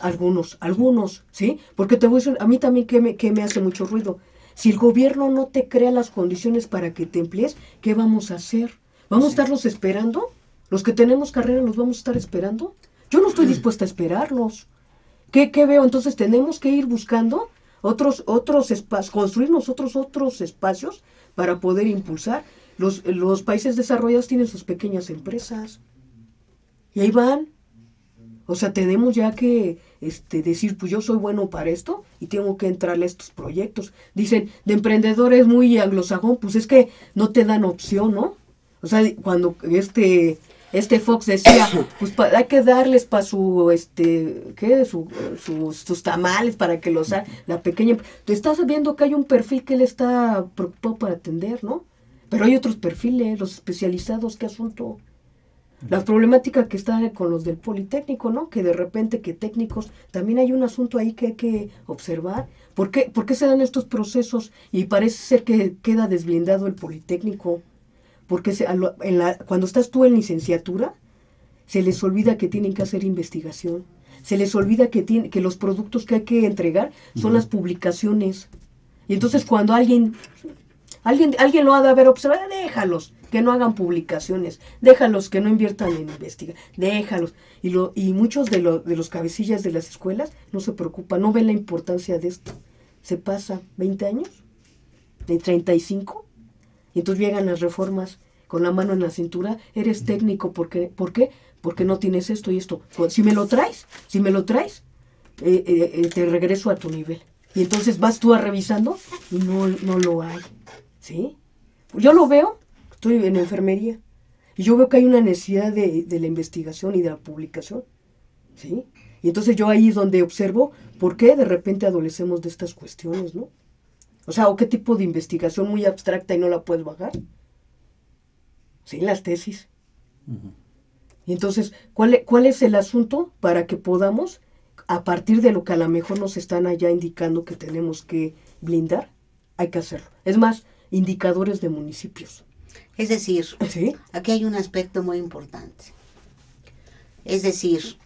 Algunos, ¿sí? Porque te voy a decir, a mí también que me hace mucho ruido. Si el gobierno no te crea las condiciones para que te emplees, ¿qué vamos a hacer? ¿Vamos a estarlos esperando? ¿Los que tenemos carrera los vamos a estar esperando? Yo no estoy dispuesta a esperarlos. ¿Qué veo? Entonces tenemos que ir buscando otros espacios, construir nosotros otros espacios para poder impulsar. Los países desarrollados tienen sus pequeñas empresas. Y ahí van. O sea, tenemos ya que decir, pues yo soy bueno para esto y tengo que entrarle a estos proyectos. Dicen, de emprendedores muy anglosajón, pues es que no te dan opción, ¿no? O sea, cuando Fox decía, pues hay que darles para sus tamales para que los haga la pequeña. Tú estás viendo que hay un perfil que él está preocupado para atender, ¿no? Pero hay otros perfiles, los especializados, ¿qué asunto? La problemática que está con los del Politécnico, ¿no? Que de repente que técnicos, también hay un asunto ahí que hay que observar. ¿Por qué se dan estos procesos? Y parece ser que queda desblindado el Politécnico. Porque cuando estás tú en licenciatura, se les olvida que tienen que hacer investigación. Se les olvida que los productos que hay que entregar son las publicaciones. Y entonces cuando alguien lo ha de haber observado, déjalos, que no hagan publicaciones, déjalos que no inviertan en investigación, déjalos. Y muchos de los cabecillas de las escuelas no se preocupan, no ven la importancia de esto. Se pasa 20 años, de 35, y entonces llegan las reformas con la mano en la cintura. Eres técnico, ¿por qué? Porque no tienes esto y esto. Si me lo traes, te regreso a tu nivel. Y entonces vas tú revisando y no lo hay. ¿Sí? Yo lo veo, estoy en enfermería, y yo veo que hay una necesidad de la investigación y de la publicación. ¿Sí? Y entonces yo ahí es donde observo por qué de repente adolecemos de estas cuestiones, ¿no? O sea, o qué tipo de investigación muy abstracta y no la puedes bajar. Sí, las tesis. Uh-huh. Y entonces, ¿cuál es el asunto para que podamos, a partir de lo que a lo mejor nos están allá indicando que tenemos que blindar, hay que hacerlo? Es más, indicadores de municipios. Es decir, ¿sí? Aquí hay un aspecto muy importante. Es decir,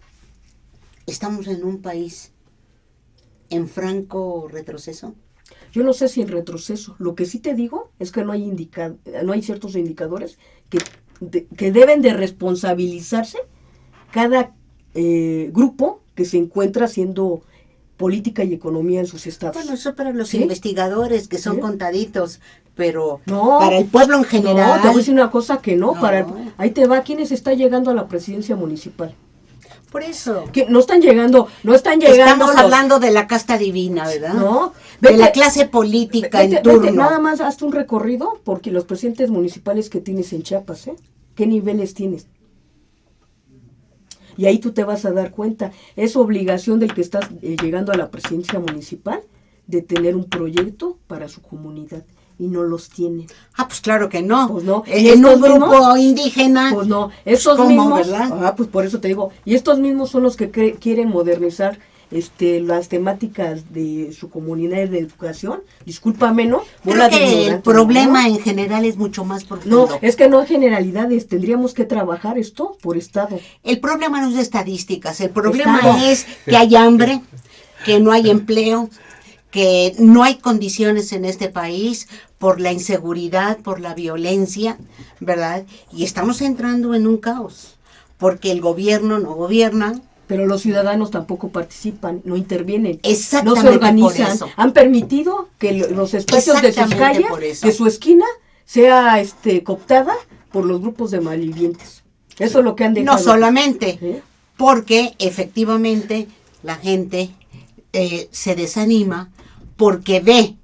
estamos en un país en franco retroceso. Yo no sé si en retroceso. Lo que sí te digo es que no hay ciertos indicadores que deben de responsabilizarse cada grupo que se encuentra haciendo política y economía en sus estados. Bueno, eso para los ¿Sí? investigadores, que son ¿Sí? contaditos, pero No, para el pueblo en general... No, te voy a decir una cosa que no. No. Ahí te va, ¿quiénes están llegando a la presidencia municipal? Por eso. Que no están llegando Estamos los- hablando de la casta divina, ¿verdad? No, De la clase política en turno. nada más hazte un recorrido porque los presidentes municipales que tienes en Chiapas, ¿qué niveles tienes? Y ahí tú te vas a dar cuenta, es obligación del que está llegando a la presidencia municipal de tener un proyecto para su comunidad y no los tiene. Ah, pues claro que no. Pues no. En ¿Y un estos grupo mismos? indígena. Pues no, estos ¿Cómo, mismos, verdad? pues por eso te digo, y estos mismos son los que quieren modernizar las temáticas de su comunidad de educación. Discúlpame, ¿no? Creo Bola de que el ignorantes, problema ¿no? en general es mucho más profundo. No, es que no hay generalidades, tendríamos que trabajar esto por estado. El problema no es de estadísticas, el problema Estado. es que hay hambre, que no hay empleo, que no hay condiciones en este país por la inseguridad, por la violencia, ¿verdad? Y estamos entrando en un caos, porque el gobierno no gobierna. Pero los ciudadanos tampoco participan, no intervienen, Exactamente no se organizan. por eso. Han permitido que los espacios de sus Exactamente calles, por eso. de su esquina, sea cooptada por los grupos de malvivientes. Eso es lo que han dejado. No solamente, ¿Sí? porque efectivamente la gente se desanima porque ve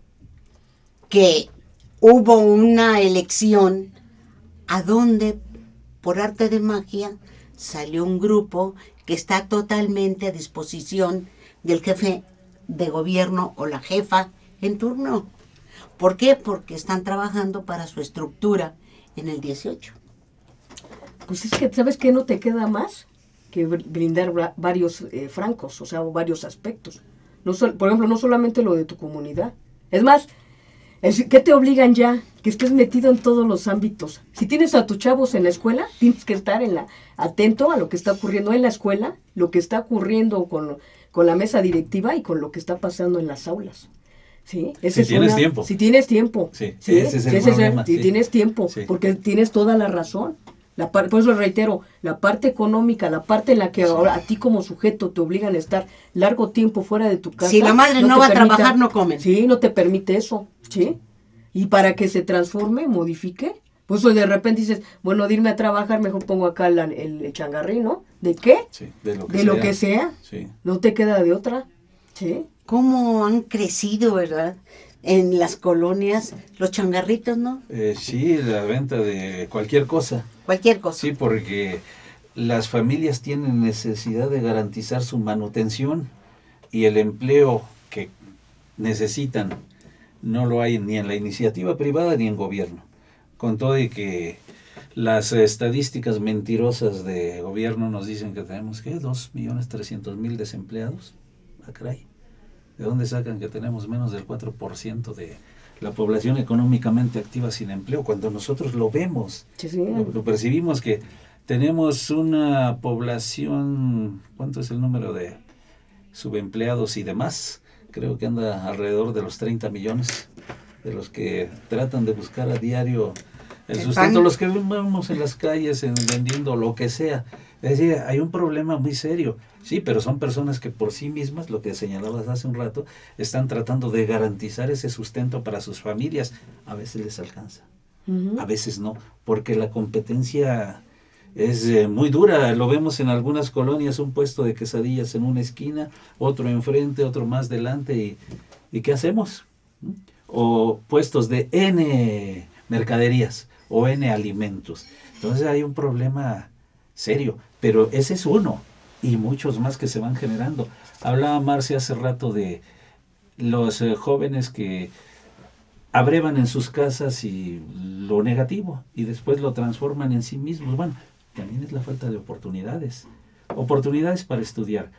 que hubo una elección a donde, por arte de magia, salió un grupo que está totalmente a disposición del jefe de gobierno o la jefa en turno. ¿Por qué? Porque están trabajando para su estructura en el 18. Pues es que, ¿sabes qué? No te queda más que brindar varios francos, o sea, varios aspectos. Por ejemplo, no solamente lo de tu comunidad. Es más, ¿qué te obligan ya? Que estés metido en todos los ámbitos. Si tienes a tus chavos en la escuela, tienes que estar atento a lo que está ocurriendo en la escuela, lo que está ocurriendo con la mesa directiva y con lo que está pasando en las aulas. ¿Sí? Si tienes tiempo. Si tienes tiempo. Sí, ¿Sí? ese es el problema. Si Sí. tienes tiempo, Sí. porque tienes toda la razón. Por eso reitero, la parte económica, la parte en la que ahora a ti como sujeto te obligan a estar largo tiempo fuera de tu casa. Si la madre no te va a trabajar, no comen. Sí, no te permite eso, ¿sí? Y para que se transforme, modifique, pues de repente dices, bueno, de irme a trabajar, mejor pongo acá el changarrín, ¿no? ¿De qué? Sí, de lo que De sea. lo que sea. Sí. No te queda de otra, ¿sí? ¿Cómo han crecido, verdad? En las colonias, los changarritos, ¿no? Sí, la venta de cualquier cosa. Cualquier cosa. Sí, porque las familias tienen necesidad de garantizar su manutención y el empleo que necesitan no lo hay ni en la iniciativa privada ni en gobierno. Con todo y que las estadísticas mentirosas de gobierno nos dicen que tenemos, ¿qué? 2.300.000 desempleados. Ah, caray. ¿De dónde sacan que tenemos menos del 4% de la población económicamente activa sin empleo? Cuando nosotros lo vemos, Sí. lo percibimos que tenemos una población, ¿cuánto es el número de subempleados y demás? Creo que anda alrededor de los 30 millones, de los que tratan de buscar a diario el sustento, pan. los que vemos en las calles vendiendo lo que sea. Es decir, hay un problema muy serio. Sí, pero son personas que por sí mismas, lo que señalabas hace un rato, están tratando de garantizar ese sustento para sus familias. A veces les alcanza, a veces no, porque la competencia es muy dura. Lo vemos en algunas colonias, un puesto de quesadillas en una esquina, otro enfrente, otro más delante, ¿y qué hacemos? O puestos de N mercaderías o N alimentos. Entonces hay un problema serio, pero ese es uno, y muchos más que se van generando. Hablaba Marcia hace rato de los jóvenes que abrevan en sus casas y lo negativo, y después lo transforman en sí mismos. Bueno, también es la falta de oportunidades para estudiar.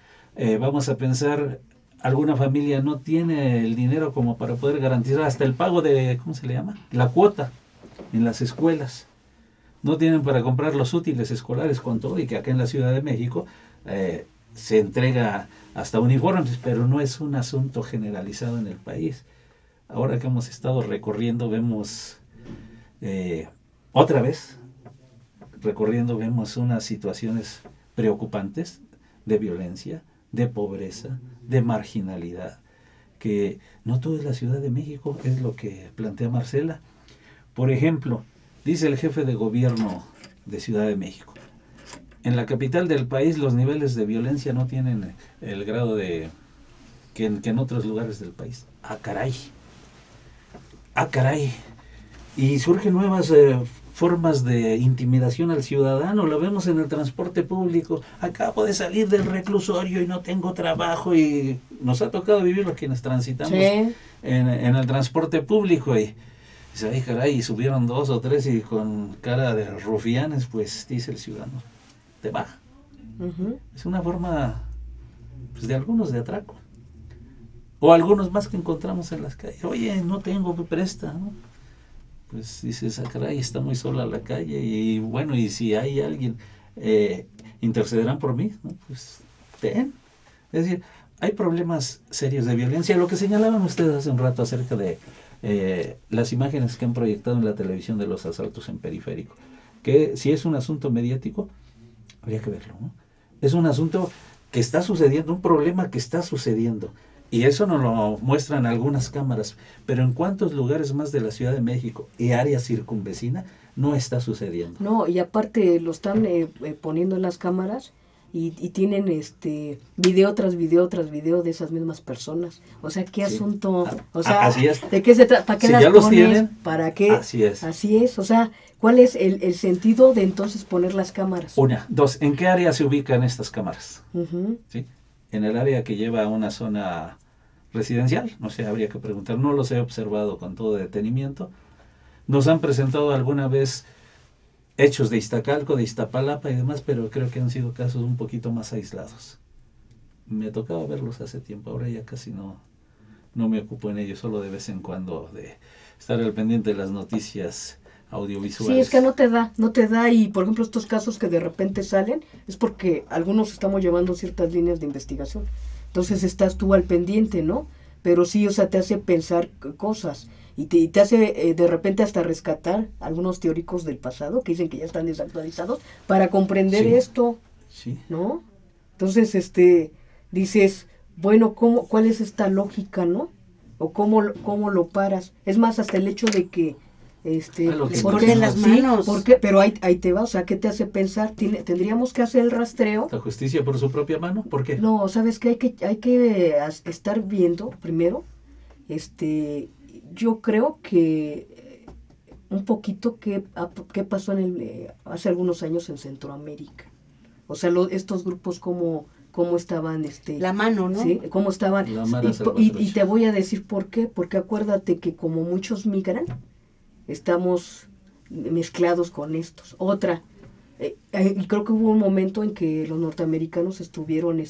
Vamos a pensar, alguna familia no tiene el dinero como para poder garantizar hasta el pago de, ¿cómo se le llama?, la cuota en las escuelas. no tienen para comprar los útiles escolares con todo, y que acá en la Ciudad de México se entrega hasta uniformes, pero no es un asunto generalizado en el país. Ahora que hemos estado recorriendo, vemos otra vez, vemos unas situaciones preocupantes de violencia, de pobreza, de marginalidad, que no todo es la Ciudad de México, es lo que plantea Marcela. Por ejemplo, dice el jefe de gobierno de Ciudad de México, en la capital del país los niveles de violencia no tienen el grado de que en otros lugares del país. ¡Ah, caray! ¡Ah, caray! Y surgen nuevas formas de intimidación al ciudadano. Lo vemos en el transporte público. Acabo de salir del reclusorio y no tengo trabajo, y nos ha tocado vivirlo quienes transitamos en el transporte público, y dice, ay, caray, y subieron 2 o 3 y con cara de rufianes, pues dice el ciudadano, te baja. Es una forma, pues, de algunos de atraco. O algunos más que encontramos en las calles. Oye, no tengo, presta, ¿no? Pues dices, caray, está muy sola la calle, y bueno, y si hay alguien, intercederán por mí, ¿no? Pues ven. Es decir, hay problemas serios de violencia. Lo que señalaban ustedes hace un rato acerca de las imágenes que han proyectado en la televisión de los asaltos en Periférico, que si es un asunto mediático, habría que verlo, ¿no? Es un asunto que está sucediendo, un problema que está sucediendo. Y eso nos lo muestran algunas cámaras, pero en cuántos lugares más de la Ciudad de México y área circunvecina no está sucediendo. No, y aparte lo están poniendo en las cámaras, y tienen video tras video tras video de esas mismas personas. O sea, qué asunto, o sea, así es. ¿de qué se trata? ¿Para qué Si las ya los pones? tienen, ¿Para qué? Así es. O sea, ¿cuál es el sentido de entonces poner las cámaras? Una, dos, ¿en qué área se ubican estas cámaras? ¿Sí? En el área que lleva a una zona residencial, no sé, habría que preguntar, no los he observado con todo detenimiento. Nos han presentado alguna vez hechos de Iztacalco, de Iztapalapa y demás, pero creo que han sido casos un poquito más aislados. Me tocaba verlos hace tiempo, ahora ya casi no me ocupo en ellos, solo de vez en cuando de estar al pendiente de las noticias audiovisuales. Sí, es que no te da, y por ejemplo estos casos que de repente salen, es porque algunos estamos llevando ciertas líneas de investigación. Entonces estás tú al pendiente, ¿no? Pero sí, o sea, te hace pensar cosas, y te hace de repente hasta rescatar algunos teóricos del pasado que dicen que ya están desactualizados para comprender esto, ¿no? Entonces, dices, bueno, ¿cuál es esta lógica, no? O cómo lo paras. Es más, hasta el hecho de que ¿por qué las manos? ¿Por qué? Pero ahí te va, o sea, ¿qué te hace pensar? Tendríamos que hacer el rastreo. ¿La justicia por su propia mano? ¿Por qué? No, sabes que hay que estar viendo primero, yo creo que un poquito qué pasó hace algunos años en Centroamérica. O sea, estos grupos cómo estaban, la mano, ¿no? Sí, cómo estaban. Y te voy a decir por qué, porque acuérdate que como muchos migran, estamos mezclados con estos. Otra, y creo que hubo un momento en que los norteamericanos estuvieron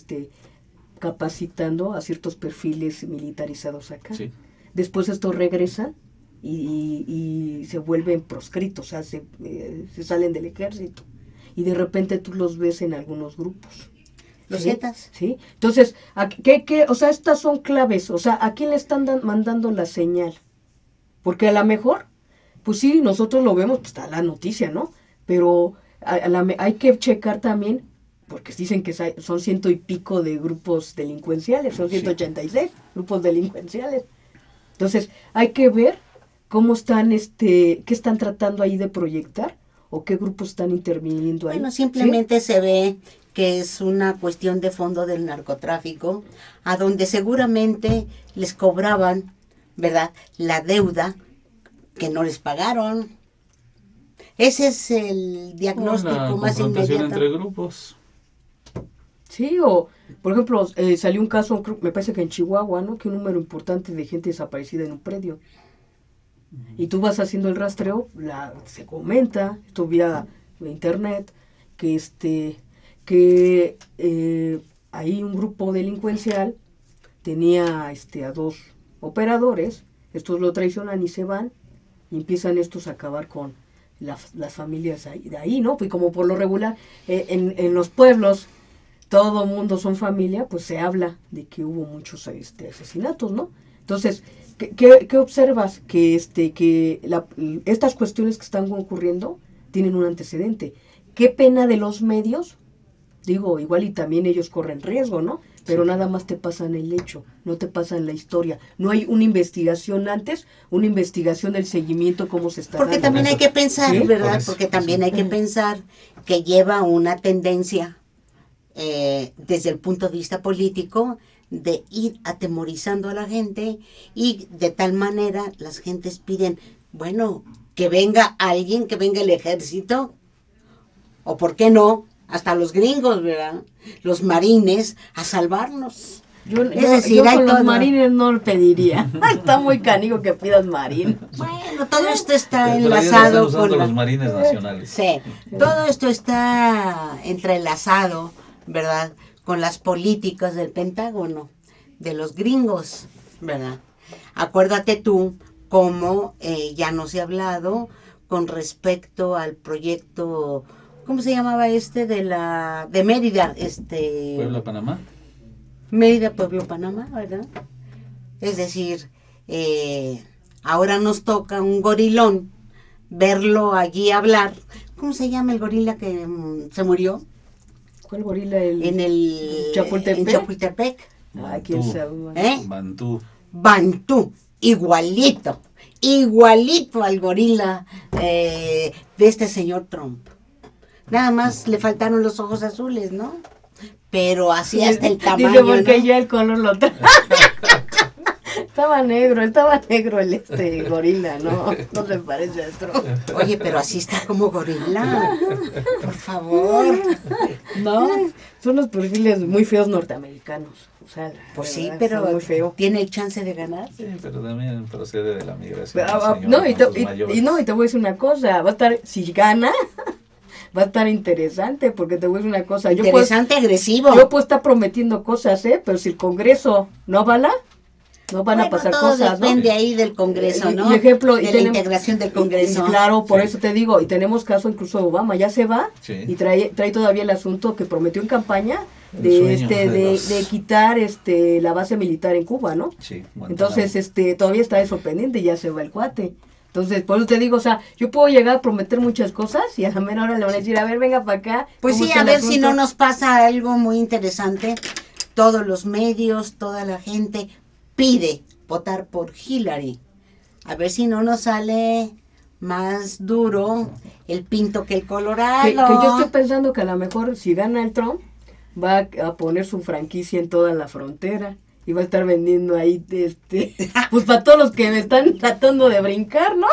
capacitando a ciertos perfiles militarizados acá. Sí. Después estos regresan y se vuelven proscritos, o sea, se salen del ejército, y de repente tú los ves en algunos grupos. Los Zetas. ¿Sí? Entonces, o sea, estas son claves. O sea, ¿a quién le están mandando la señal? Porque a lo mejor, pues sí, nosotros lo vemos, pues está la noticia, ¿no? Pero hay que checar también, porque dicen que son 100 y pico de grupos delincuenciales, son 186 grupos delincuenciales. Entonces, hay que ver cómo están, qué están tratando ahí de proyectar, o qué grupos están interviniendo ahí. Bueno, simplemente se ve que es una cuestión de fondo del narcotráfico, a donde seguramente les cobraban, ¿verdad?, la deuda que no les pagaron. Ese es el diagnóstico más inmediato. Entre grupos. Sí, o por ejemplo, salió un caso, me parece que en Chihuahua, ¿no?, que un número importante de gente desaparecida en un predio. Y tú vas haciendo el rastreo, se comenta, esto vía internet, que ahí un grupo delincuencial tenía a 2 operadores, estos lo traicionan y se van, y empiezan estos a acabar con las familias de ahí, ¿no? Pues como por lo regular, en los pueblos todo mundo son familia, pues se habla de que hubo muchos asesinatos, ¿no? Entonces, ¿qué observas? Que estas cuestiones que están ocurriendo tienen un antecedente. ¿Qué pena de los medios? Digo, igual y también ellos corren riesgo, ¿no? Pero nada más te pasan el hecho, no te pasan la historia. No hay una investigación antes, una investigación del seguimiento, cómo se está Porque dando. también hay que pensar, ¿Sí? ¿verdad? Porque también hay que pensar que lleva una tendencia desde el punto de vista político de ir atemorizando a la gente y de tal manera las gentes piden, bueno, que venga alguien, que venga el ejército, o por qué no, hasta los gringos, ¿verdad? Los marines a salvarnos. Yo Hay con los todo. marines no lo pediría. Está muy canijo que pidas marín. Bueno, todo esto está Pero ellos enlazado están usando con los marines nacionales. Sí, todo esto está entrelazado, ¿verdad? Con las políticas del Pentágono, de los gringos, ¿verdad? Acuérdate tú cómo ya no se ha hablado con respecto al proyecto, ¿cómo se llamaba de Mérida, Puebla, Panamá. Mérida, Pueblo, Panamá, ¿verdad? Es decir, ahora nos toca un gorilón verlo allí hablar. ¿Cómo se llama el gorila que se murió? ¿Cuál gorila? En Chapultepec. En Chapultepec. Ay, quién sabe. Bantú. Bantú, igualito al gorila de este señor Trump. Nada más le faltaron los ojos azules, ¿no? Pero así hasta el tamaño, dice porque ¿no? ya el color lo trae. Estaba negro el gorila, ¿no? No se parece a Trump. Oye, pero así está como gorila. Por favor. ¿No? Son los perfiles muy feos norteamericanos. O sea, Pues sí, verdad, pero está muy feo. ¿tiene el chance de ganar? Sí, pero también procede de la migración. No, y te mayores. voy a decir una cosa, va a estar, si gana, va a estar interesante, porque te voy a decir una cosa. Interesante, agresivo. Yo puedo estar prometiendo cosas, pero si el Congreso no avala, no van a pasar todo cosas, ¿no? depende ahí del Congreso, ¿no? Y ejemplo, de la integración del Congreso. Claro, por Sí. eso te digo, y tenemos caso incluso de Obama, ya se va, Sí. y trae todavía el asunto que prometió en campaña El de sueño de quitar la base militar en Cuba, ¿no? Sí, Guantánamo. Entonces, todavía está eso pendiente y ya se va el cuate. Entonces, por eso te digo, o sea, yo puedo llegar a prometer muchas cosas y a la mera hora le van a decir, a ver, venga para acá. Pues ¿cómo sí, está a el ver si asunto? no nos pasa algo muy interesante. Todos los medios, toda la gente pide votar por Hillary. A ver si no nos sale más duro el pinto que el colorado. Que yo estoy pensando que a lo mejor si gana el Trump, va a poner su franquicia en toda la frontera y va a estar vendiendo ahí, pues para todos los que me están tratando de brincar, ¿no?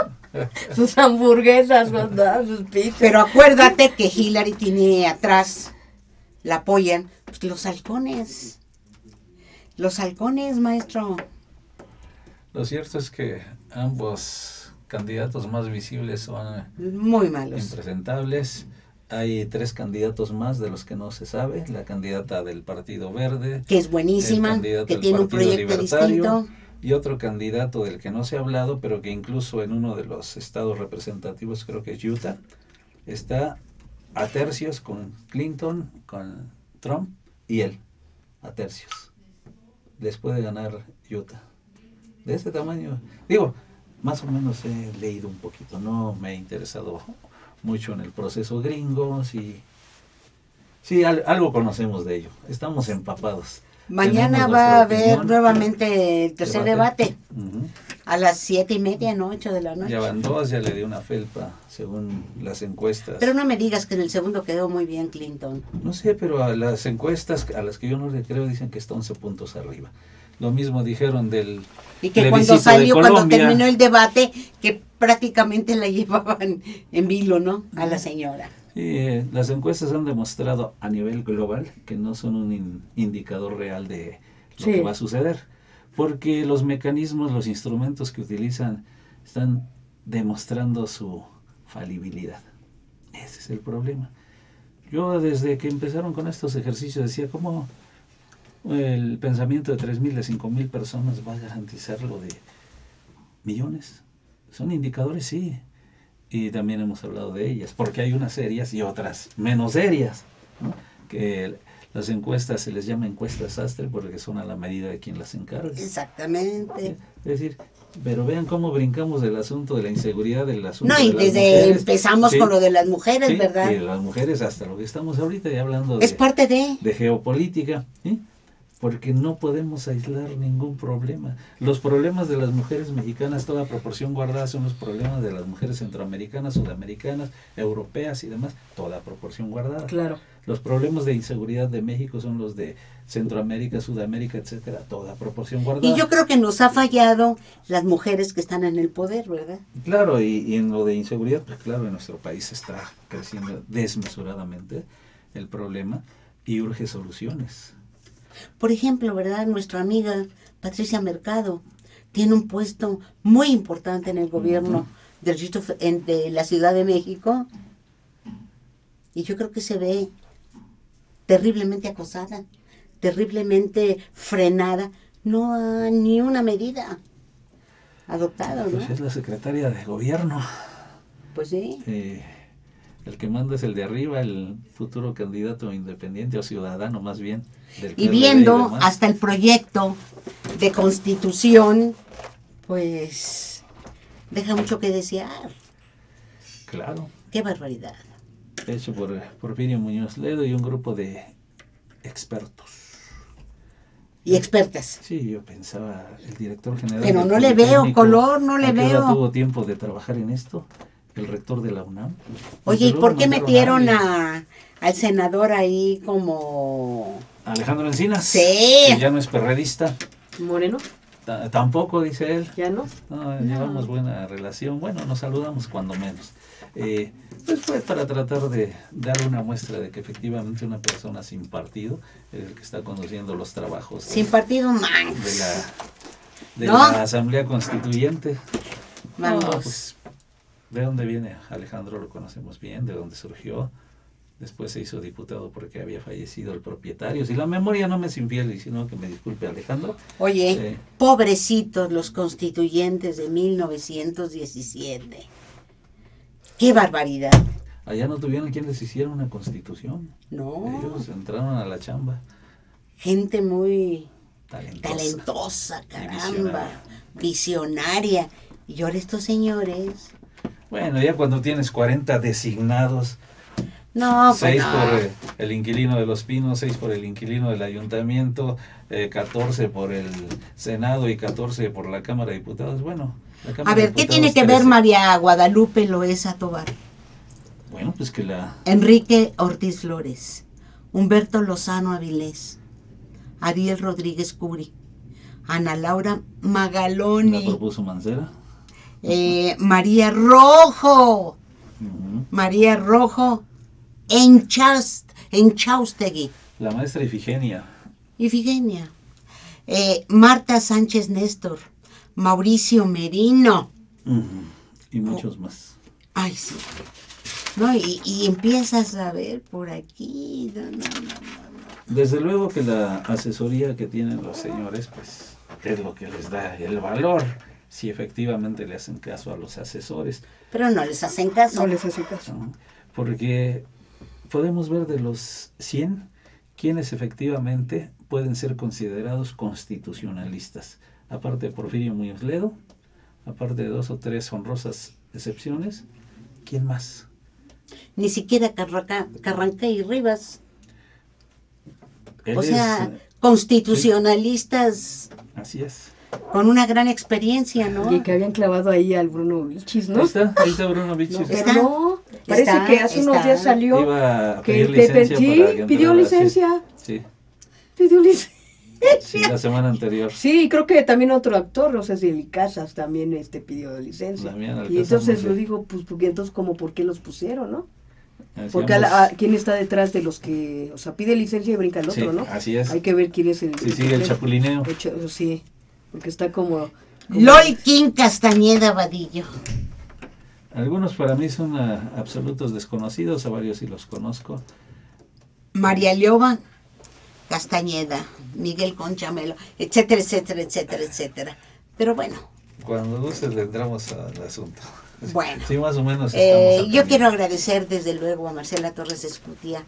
Sus hamburguesas, sus pizzas. Pero acuérdate que Hillary tiene atrás, la apoyan, pues, los halcones. Los halcones, maestro. Lo cierto es que ambos candidatos más visibles son Muy malos. impresentables. Hay 3 candidatos más de los que no se sabe. La candidata del Partido Verde, Que es buenísima, el candidato que del tiene un Partido proyecto Libertario, distinto. y otro candidato del que no se ha hablado, pero que incluso en uno de los estados representativos, creo que es Utah, está a tercios con Clinton, con Trump y él, a tercios. Les puede ganar Utah. De ese tamaño, digo, más o menos he leído un poquito, no me he interesado mucho en el proceso gringo, sí, algo conocemos de ello, estamos empapados. Mañana Tenemos va a nuestra haber opinión. nuevamente el tercer debate. Ujú. A las 7:30, ¿no? 8 de la noche. Ya van 2, ya le dio una felpa, según las encuestas. Pero no me digas que en el segundo quedó muy bien Clinton. No sé, pero a las encuestas a las que yo no le creo dicen que está 11 puntos arriba. Lo mismo dijeron del Y que cuando plebiscito de salió, cuando Colombia. terminó el debate, que prácticamente la llevaban en vilo, ¿no? A la señora. Sí, las encuestas han demostrado a nivel global que no son un indicador real de lo Sí. que va a suceder, porque los mecanismos, los instrumentos que utilizan están demostrando su falibilidad. Ese es el problema. Yo desde que empezaron con estos ejercicios decía, ¿cómo el pensamiento de 3,000, de 5,000 personas va a garantizar lo de millones? Son indicadores, sí, Y también hemos hablado de ellas, porque hay unas serias y otras menos serias, ¿no? Que las encuestas se les llama encuestas sastre porque son a la medida de quien las encarga. Exactamente. Es decir, pero vean cómo brincamos del asunto de la inseguridad, del asunto No, de y las desde mujeres. empezamos Sí, con lo de las mujeres, sí, ¿verdad? y de las mujeres hasta lo que estamos ahorita ya hablando Es parte de... de geopolítica, ¿sí? Porque no podemos aislar ningún problema. Los problemas de las mujeres mexicanas, toda proporción guardada, son los problemas de las mujeres centroamericanas, sudamericanas, europeas y demás, toda proporción guardada. Claro. Los problemas de inseguridad de México son los de Centroamérica, Sudamérica, etcétera, toda proporción guardada. Y yo creo que nos ha fallado las mujeres que están en el poder, ¿verdad? Claro, y en lo de inseguridad, pues claro, en nuestro país está creciendo desmesuradamente el problema y urge soluciones. Por ejemplo, ¿verdad? Nuestra amiga Patricia Mercado tiene un puesto muy importante en el gobierno de la Ciudad de México y yo creo que se ve terriblemente acosada, terriblemente frenada. No ha ni una medida adoptada, ¿no? Pues es la secretaria de gobierno. Pues sí. El que manda es el de arriba, el futuro candidato independiente o ciudadano más bien. Del Y PRD viendo demás. hasta el proyecto de constitución, pues deja mucho que desear. Claro, Qué barbaridad. hecho por Porfirio Muñoz Ledo y un grupo de expertos. Y expertas. Sí, yo pensaba, el director general Pero del no le veo Politécnico, color, no le ¿a qué edad veo. tuvo tiempo de trabajar en esto? El rector de la UNAM. Oye, Desde ¿y por luego qué mandaron metieron alguien. al senador ahí como... Alejandro Encinas, Sí. que ya no es perredista, Moreno, tampoco, dice él. ¿ya no? No, llevamos buena relación, bueno, nos saludamos cuando menos. Pues fue para tratar de dar una muestra de que efectivamente una persona sin partido es el que está conduciendo los trabajos Sin partido, man. de ¿No? la Asamblea Constituyente. Vamos. No, pues, ¿de dónde viene Alejandro? Lo conocemos bien, de dónde surgió. Después se hizo diputado porque había fallecido el propietario. Si la memoria no me es infiel, y si no, que me disculpe Alejandro. Oye, pobrecitos los constituyentes de 1917. ¡Qué barbaridad! Allá no tuvieron quien les hiciera una constitución. No, Ellos entraron a la chamba. gente muy Talentosa. talentosa, caramba, visionaria. Y ahora estos señores... Bueno, ya cuando tienes 40 designados, No, pues 6 no. por el inquilino de Los Pinos, 6 por el inquilino del ayuntamiento, 14 por el Senado y 14 por la Cámara de Diputados. Bueno, la Cámara A de ver, ¿qué Diputados tiene que ver crece. María Guadalupe Loesa Tobar? Bueno, pues que la... Enrique Ortiz Flores, Humberto Lozano Avilés, Ariel Rodríguez Curi, Ana Laura la Magaloni, propuso Mancera. María Rojo, Ujú. María Rojo en Chaustegui, La maestra Ifigenia. Ifigenia, Marta Sánchez Néstor, Mauricio Merino. Ujú. Y muchos más. Ay, sí. No, y empiezas a ver por aquí. No. Desde luego que la asesoría que tienen los señores, pues, es lo que les da el valor, si efectivamente le hacen caso a los asesores. Pero no les hacen caso. No les hace caso. ¿No? Porque podemos ver de los 100 quienes efectivamente pueden ser considerados constitucionalistas. Aparte de Porfirio Muñoz Ledo, aparte de 2 o 3 honrosas excepciones, ¿quién más? Ni siquiera Carranca y Rivas. Él O sea, es, constitucionalistas así es. con una gran experiencia, ¿no? Y que habían clavado ahí al Bruno Vilchis, ¿no? Ahí está Bruno Vilchis. No, pero Está. no, parece Está, que hace unos está. días salió Iba a que pedir el Pepe licencia sí para que pidió entrara, licencia, Sí, pidió licencia. sí, la semana anterior. Sí, creo que también otro actor, no sé si el Casas también pidió licencia. Damián Alcázar, Y entonces no lo sé. digo, pues porque entonces como por qué los pusieron, ¿no? Decíamos, Porque quién está detrás de los que, o sea, pide licencia y brinca el otro, sí, ¿no? así es. Hay que ver quién es el Sí, sigue el chapulineo. Sí, porque está como Lolkin Castañeda Vadillo. Algunos para mí son absolutos desconocidos, a varios sí los conozco. María Lioba Castañeda, Miguel Conchamelo, etcétera, etcétera, etcétera, etcétera. Pero bueno, Cuando gustes le entramos al asunto. Bueno, Sí, más o menos estamos yo quiero agradecer desde luego a Marcela Torres de Escutia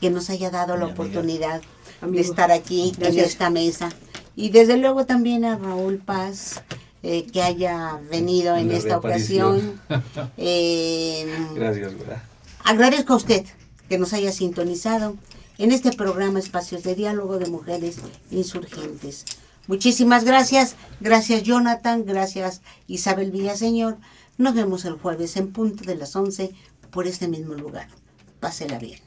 que nos haya dado la Mi amiga. oportunidad de Amigo, estar aquí en gracias. esta mesa. Y desde luego también a Raúl Paz, que haya venido en La esta reaparición. ocasión. Gracias, güera. Agradezco a usted que nos haya sintonizado en este programa Espacios de Diálogo de Mujeres Insurgentes. Muchísimas gracias. Gracias, Jonathan. Gracias, Isabel Villaseñor. Nos vemos el jueves en punto de las 11 por este mismo lugar. Pásela bien.